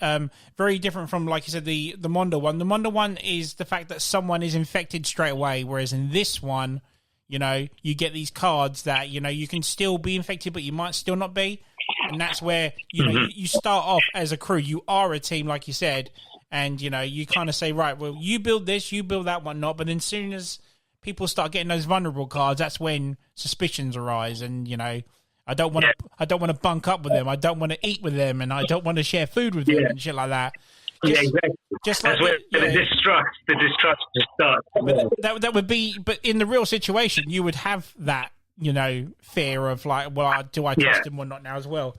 very different from, like you said, the Mondo one. The Mondo one is the fact that someone is infected straight away, whereas in this one, you get these cards that, you can still be infected, but you might still not be. And that's where, you start off as a crew. You are a team, like you said, and, you kind of say, right, well, you build this, you build that, whatnot. But then as soon as people start getting those vulnerable cards, that's when suspicions arise. And, I don't want to bunk up with them. I don't want to eat with them, and I don't want to share food with them and shit like that. exactly. Just That's like where the distrust just starts. but that would be. But in the real situation, you would have that, fear of like, well, do I trust him or not now as well?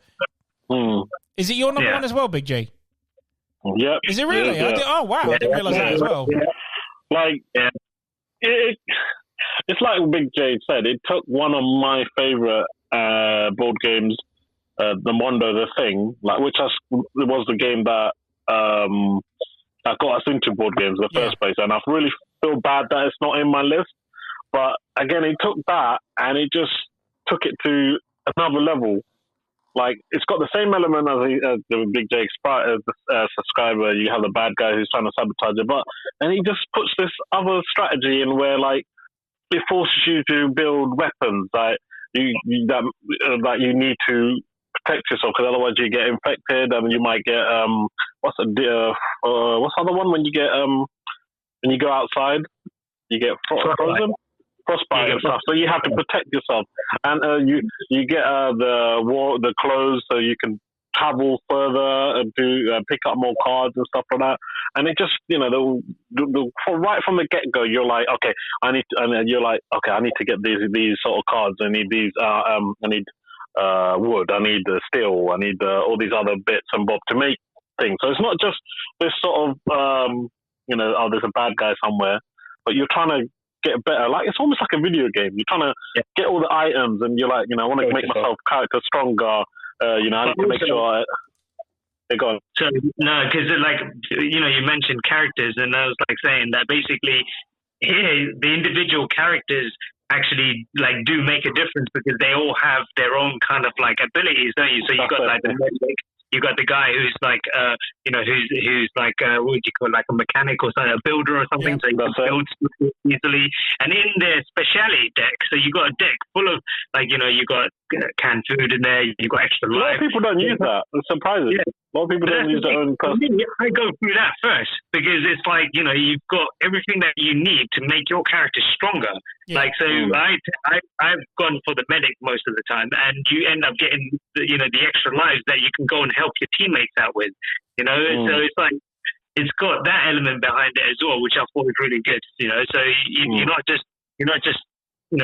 Is it your number one as well, Big G? Yep. Is it really? Yeah. Oh wow, I didn't realize that as well. Like, it's like Big J said. It took one of my favorite board games, the Mondo, the Thing, which was the game that got us into board games in the first place, and I really feel bad that it's not in my list. But again, it took that and it just took it to another level. Like, it's got the same element as the Big J subscriber. You have the bad guy who's trying to sabotage it, and he just puts this other strategy in where, like, it forces you to build weapons that you need to protect yourself, because otherwise you get infected and you might get what's the other one when you go outside, you get frozen. Frostbite and stuff, so you have to protect yourself, and you get the clothes so you can travel further and pick up more cards and stuff like that. And it just, right from the get go, you're like, okay, I need to get these sort of cards. I need these. I need wood. I need steel. I need all these other bits and bobs to make things. So it's not just this sort of there's a bad guy somewhere, but you're trying to get better. Like, it's almost like a video game. You're trying to get all the items, and you're like, I want to make myself character stronger. I need to make sure. They're gone. So no, because you mentioned characters, and I was like saying that basically here the individual characters actually do make a difference, because they all have their own kind of abilities, don't you? So you've got the medic. You got the guy who's who's what would you call, a mechanic or something, a builder or something, so you can build easily. And in their speciality deck, so you got a deck full of you got canned food in there, you got extra life. A lot of people don't use that. It's surprising. Yeah. A lot of people don't use their own custom. I go through that first, because it's you've got everything that you need to make your character stronger. Yeah. I've gone for the medic most of the time, and you end up getting the extra lives that you can go and help your teammates out with. So it's it's got that element behind it as well, which I thought was really good. So you're not just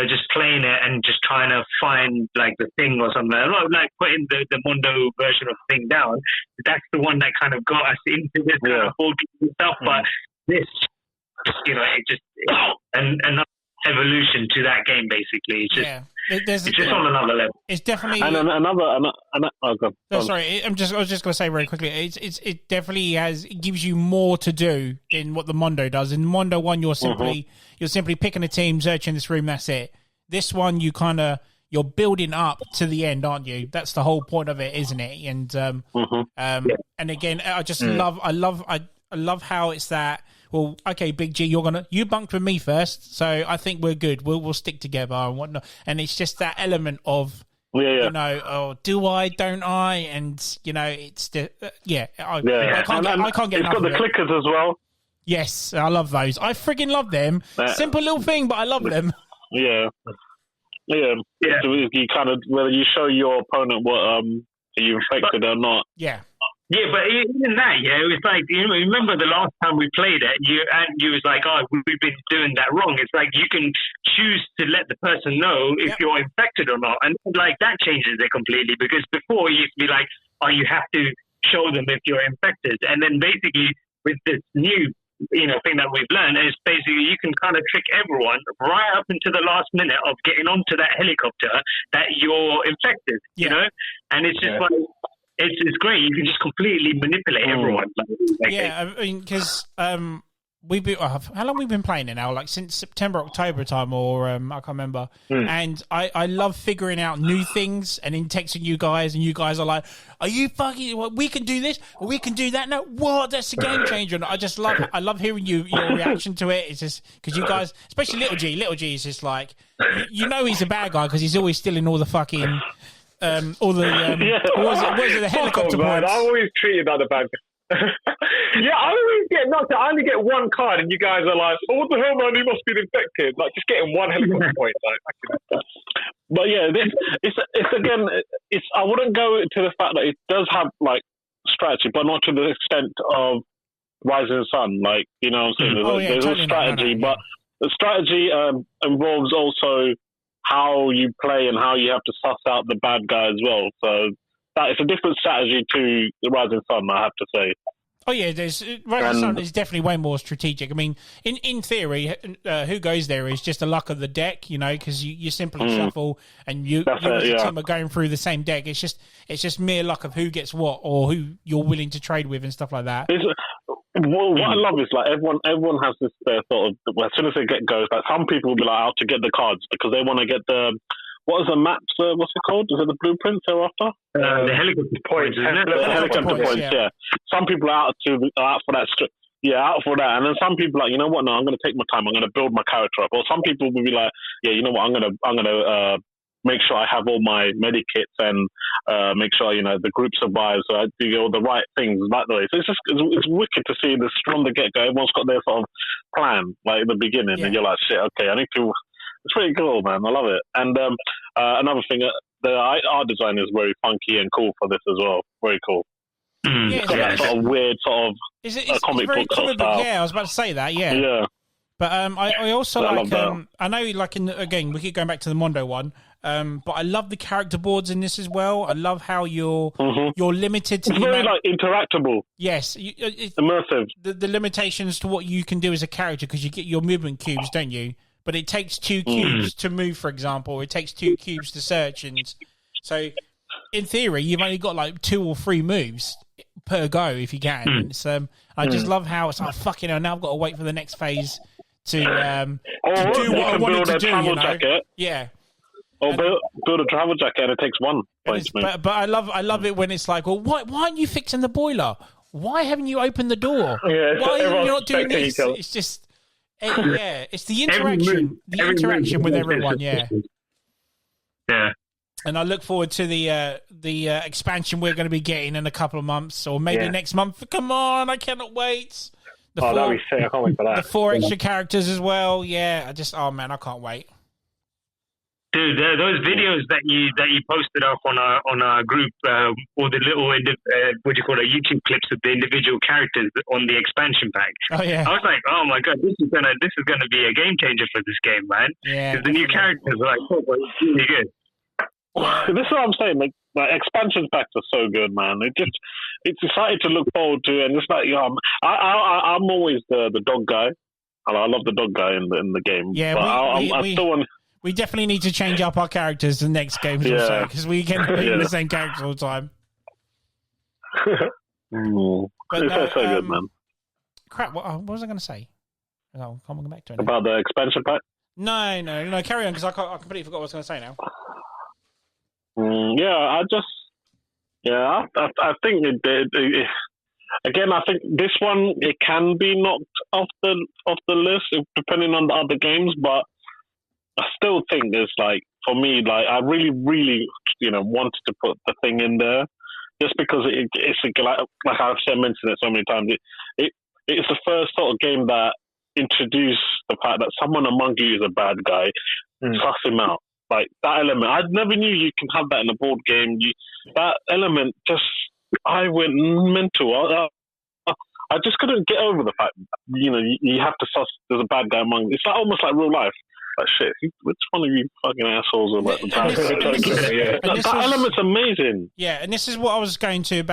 just playing it and just trying to find the thing or something. I'm not putting the Mondo version of the thing down. That's the one that kind of got us into this kind of board game stuff. But this, it just another evolution to that game. Basically, it's just it's just on another level. It's definitely and sorry, I was just going to say very quickly. It definitely it gives you more to do than what the Mondo does. In Mondo 1, you're simply picking a team, searching this room. That's it. This one, you're building up to the end, aren't you? That's the whole point of it, isn't it? And and again, I just love how it's that. Well, okay, Big G, you bunked with me first, so I think we're good. We'll stick together and whatnot. And it's just that element of, do I, don't I? And it's the I can't get. It's got the clickers as well. Yes, I love those. I friggin' love them. Simple little thing, but I love them. Yeah. So you kind of, whether you show your opponent what are you infected or not. Yeah. Yeah, but even that, it was remember the last time we played it, you was like, oh, we've been doing that wrong. It's you can choose to let the person know if you're infected or not. And that changes it completely, because before you used to be like, oh, you have to show them if you're infected. And then basically with this new, thing that we've learned is basically you can kind of trick everyone right up into the last minute of getting onto that helicopter that you're infected, And it's just It's great. You can just completely manipulate everyone. I mean, because we've been how long we've been playing it now? Since September, October time, or I can't remember. And I love figuring out new things and then texting you guys, and you guys are like, "Are you fucking? Well, we can do this, or we can do that." No, what? That's a game changer. And I love hearing your reaction to it. It's just because you guys, especially Little G is just he's a bad guy because he's always stealing all the fucking. What was it? The helicopter points. I'm always treated like the bad guy. I always get knocked out. I only get one card, and you guys are like, "Oh, what the hell, man? You must be infected." Just getting one helicopter point. But I wouldn't go to the fact that it does have strategy, but not to the extent of Rising Sun. Like, you know what I'm saying? There's totally a strategy, but the strategy involves also how you play and how you have to suss out the bad guy as well. So that it's a different strategy to the Rising Sun, I have to say. Oh yeah, Rising Sun is definitely way more strategic. I mean, in theory, who goes there is just the luck of the deck, you know, because you simply shuffle and you as a team are going through the same deck. It's just mere luck of who gets what or who you're willing to trade with and stuff like that. What I love is like everyone has this sort of, well, as soon as they get goes, like some people will be like out to get the cards because they want to get the. What is the maps? What's it called? Is it the blueprints they're after? The helicopter points, isn't it? The helicopter points, yeah. Some people are out for that. Out for that. And then some people are like, you know what? No, I'm going to take my time. I'm going to build my character up. Or some people will be like, yeah, you know what? I'm going to make sure I have all my medikits and make sure, you know, the group survives. So I do all the right things that way. So it's wicked to see this from the get go. Everyone's got their sort of plan, like at the beginning, and you're like, shit, okay, I need to. It's pretty cool, man. I love it. And another thing, the art design is very funky and cool for this as well. Very cool. It's got that sort of weird sort of comic book sort of style. Yeah, I was about to say that. Yeah. Yeah. But I also like. I know, like again, we keep going back to the Mondo one. But I love the character boards in this as well. I love how you're limited to. It's very like interactable. Yes, it's immersive. The limitations to what you can do as a character because you get your movement cubes, don't you? But it takes 2 cubes to move, for example. It takes 2 cubes to search, and so in theory, you've only got like 2 or 3 moves per go if you can. And it's, I just love how it's like fucking hell. Now I've got to wait for the next phase to do what I wanted to do. You know? Jacket. Yeah. Or build a travel jacket, and it takes 1 point. But I love it when it's like, well, why aren't you fixing the boiler? Why haven't you opened the door? Yeah, why are you not doing this? It's just. It's the interaction with everyone. Yeah. And I look forward to the expansion we're going to be getting in a couple of months, or maybe next month. Come on, I cannot wait. That'd be sick. I can't wait for that. The 4 extra characters as well. Yeah, I can't wait. Dude, those videos that you posted up on our group, or the little YouTube clips of the individual characters on the expansion pack. Oh yeah, I was like, oh my god, this is gonna be a game changer for this game, man. Yeah, because the new characters are like, oh, it's really good. This is what I'm saying. Like expansion packs are so good, man. It's exciting to look forward to, and it's like, I'm always the dog guy. I love the dog guy in the game. Yeah, but I still want. We definitely need to change up our characters the next game also, because we can be the same character all the time. But it's so good, man. Crap, what was I going to say? Oh, I'm going back to it now. About the expansion pack? No, carry on, because I completely forgot what I was going to say now. I think it again, I think this one, it can be knocked off the list, depending on the other games, but I still think it's like, for me, like I really, really, wanted to put the thing in there, just because it's like I've mentioned it so many times. It's the first sort of game that introduced the fact that someone among you is a bad guy, suss him out. Like that element, I never knew you can have that in a board game. That element I went mental. I just couldn't get over the fact, you have to suss there's a bad guy among. It's like almost like real life. Like shit, which one of you fucking assholes are like the bad guy? That element's amazing. Yeah, and this is what I was going to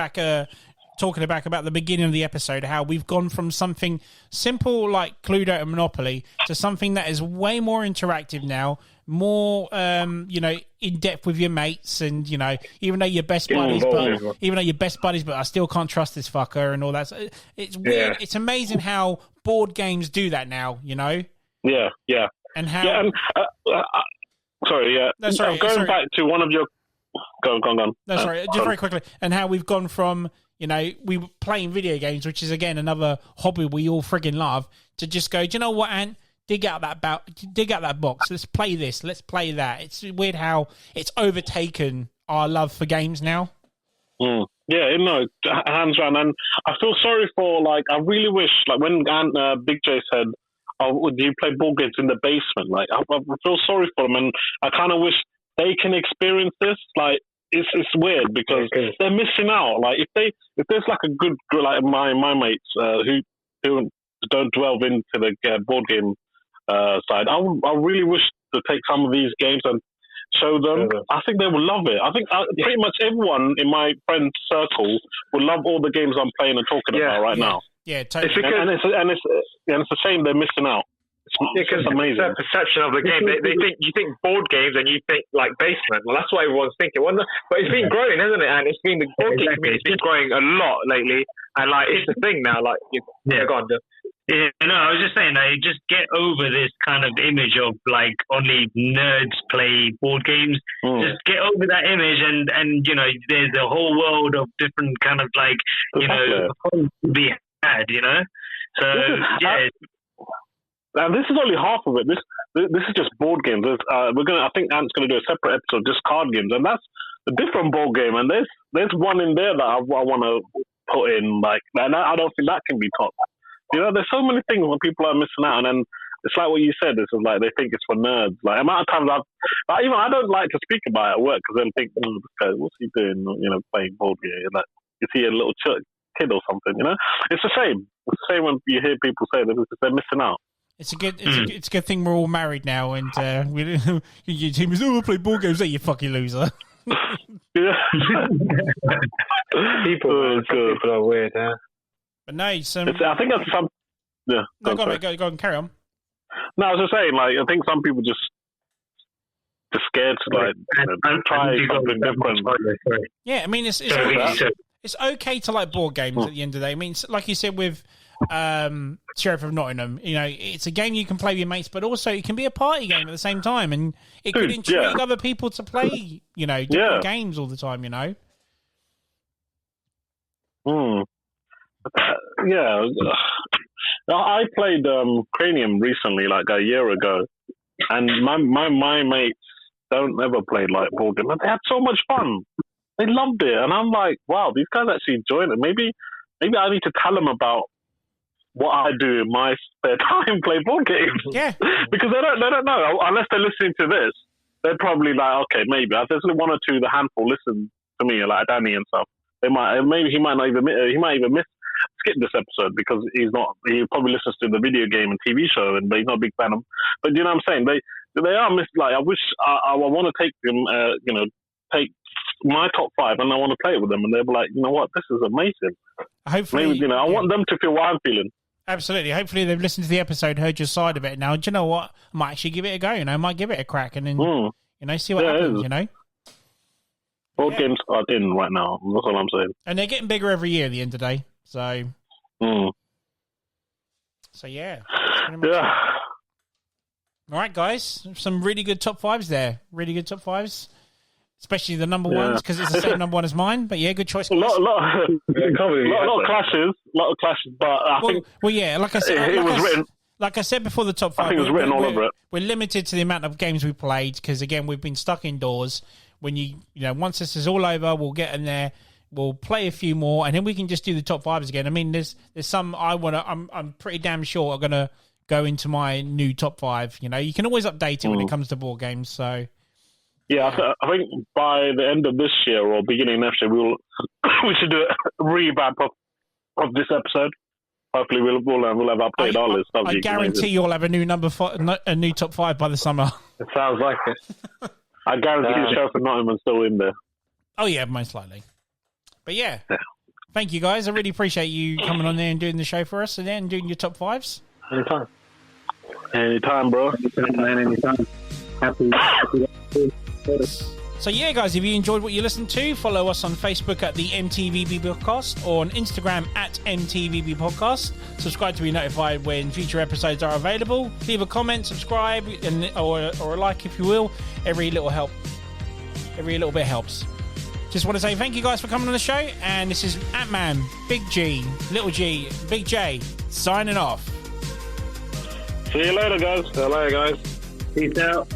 talking about the beginning of the episode, how we've gone from something simple like Cluedo and Monopoly to something that is way more interactive now, more in depth with your mates, and even though you're best buddies, but I still can't trust this fucker and all that. So it's weird. It's amazing how board games do that now. Yeah. And how? Yeah, and sorry. Yeah. No, sorry. Going back to one of your. Go on. No, sorry. Just very quickly, and how we've gone from we were playing video games, which is again another hobby we all friggin' love, to just go, do you know what, Ant? Dig out that box. Let's play this. Let's play that. It's weird how it's overtaken our love for games now. Yeah, hands down. And I feel sorry for, I really wish, when Big J said, oh, do you play board games in the basement? I feel sorry for them, and I kind of wish they can experience this. It's weird because they're missing out. If there's a good, my mates who don't delve into the board game side. I really wish to take some of these games and show them. I think they will love it. I think pretty much everyone in my friend circle will love all the games I'm playing and talking about right now. Yeah, totally. It's a shame they're missing out. Because it's their perception of the game. They think you think board games and you think like basement. Well, that's what everyone's thinking. But it's been growing, isn't it? And it's been the board game community's been growing a lot lately. And like it's the thing now. Like go on. Yeah, no, I was just saying, just get over this kind of image of like only nerds play board games. Just get over that image, and there's a whole world of different kind of like to be had. So And this is only half of it. This is just board games. I think Ant's gonna do a separate episode just card games, and that's a different board game. And there's one in there that I want to put in, like, and I don't think that can be topped. There's so many things where people are missing out, and then it's like what you said. It's like they think it's for nerds. Like the amount of times I don't like to speak about it at work because then think, this guy, what's he doing? Playing board game. Like, is he a little kid or something? It's the same. It's the same when you hear people say that they're missing out. It's a good thing we're all married now, and your team is I play board games. You fucking loser. Yeah. People are weird, huh? But no, I think that's some. Yeah. No, go on, carry on. No, I was just saying, like, I think some people just scared to try something different. Yeah, I mean, it's okay to like board games at the end of the day. I mean, like you said with Sheriff of Nottingham, it's a game you can play with your mates, but also it can be a party game at the same time, and it could intrigue other people to play, different games all the time, I played Cranium recently, like a year ago, and my mates don't ever play like board games. They had so much fun. They loved it, and I'm like, wow, these guys actually enjoyed it. Maybe I need to tell them about what I do in my spare time, play board games. Yeah, because they don't know unless they're listening to this. They're probably like, okay, maybe there's one or two, the handful listen to me, like Danny and stuff. He might even skip this episode because he probably listens to the video game and TV show, but he's not a big fan of them. But you know what I'm saying? They are like, I wish I want to take them, take my top 5 and I want to play it with them, and they'll be like, you know what, this is amazing. Hopefully, maybe, I want them to feel what I'm feeling. Absolutely. Hopefully they've listened to the episode, heard your side of it. Now, do you know what? I might actually give it a go. I might give it a crack and then see what happens. Board games are in right now. That's all I'm saying. And they're getting bigger every year at the end of the day. So, yeah. Yeah. All right, guys. Some really good top 5s there. Really good top 5s. Especially the number ones, because it's the same number one as mine. But yeah, good choice. A lot of clashes, but I think. Well, yeah, like I said, it was written. Like I said before, the top 5. I think it was written all over it. We're limited to the amount of games we played because, again, we've been stuck indoors. When once this is all over, we'll get in there, we'll play a few more, and then we can just do the top 5s again. I mean, there's some I'm pretty damn sure are gonna go into my new top 5. You can always update it when it comes to board games. So. Yeah, I think by the end of this year or beginning of next year, we should do a revamp of this episode. Hopefully, we'll have updated all this stuff. I guarantee you'll have a new a new top 5 by the summer. It sounds like it. I guarantee the show for Nottingham's still in there. Oh yeah, most likely. But yeah, thank you guys. I really appreciate you coming on there and doing the show for us and doing your top 5s. Anytime, bro. Anytime. Happy. So yeah, guys, if you enjoyed what you listened to, follow us on Facebook at the M.T.V.B podcast or on Instagram at M.T.V.B podcast. Subscribe to be notified when future episodes are available. Leave a comment, subscribe, or a like if you will. Every little bit helps. Just want to say thank you guys for coming on the show, and this is Ant-Man, Big G, Little G, Big J, signing off. See you later, guys. Peace out.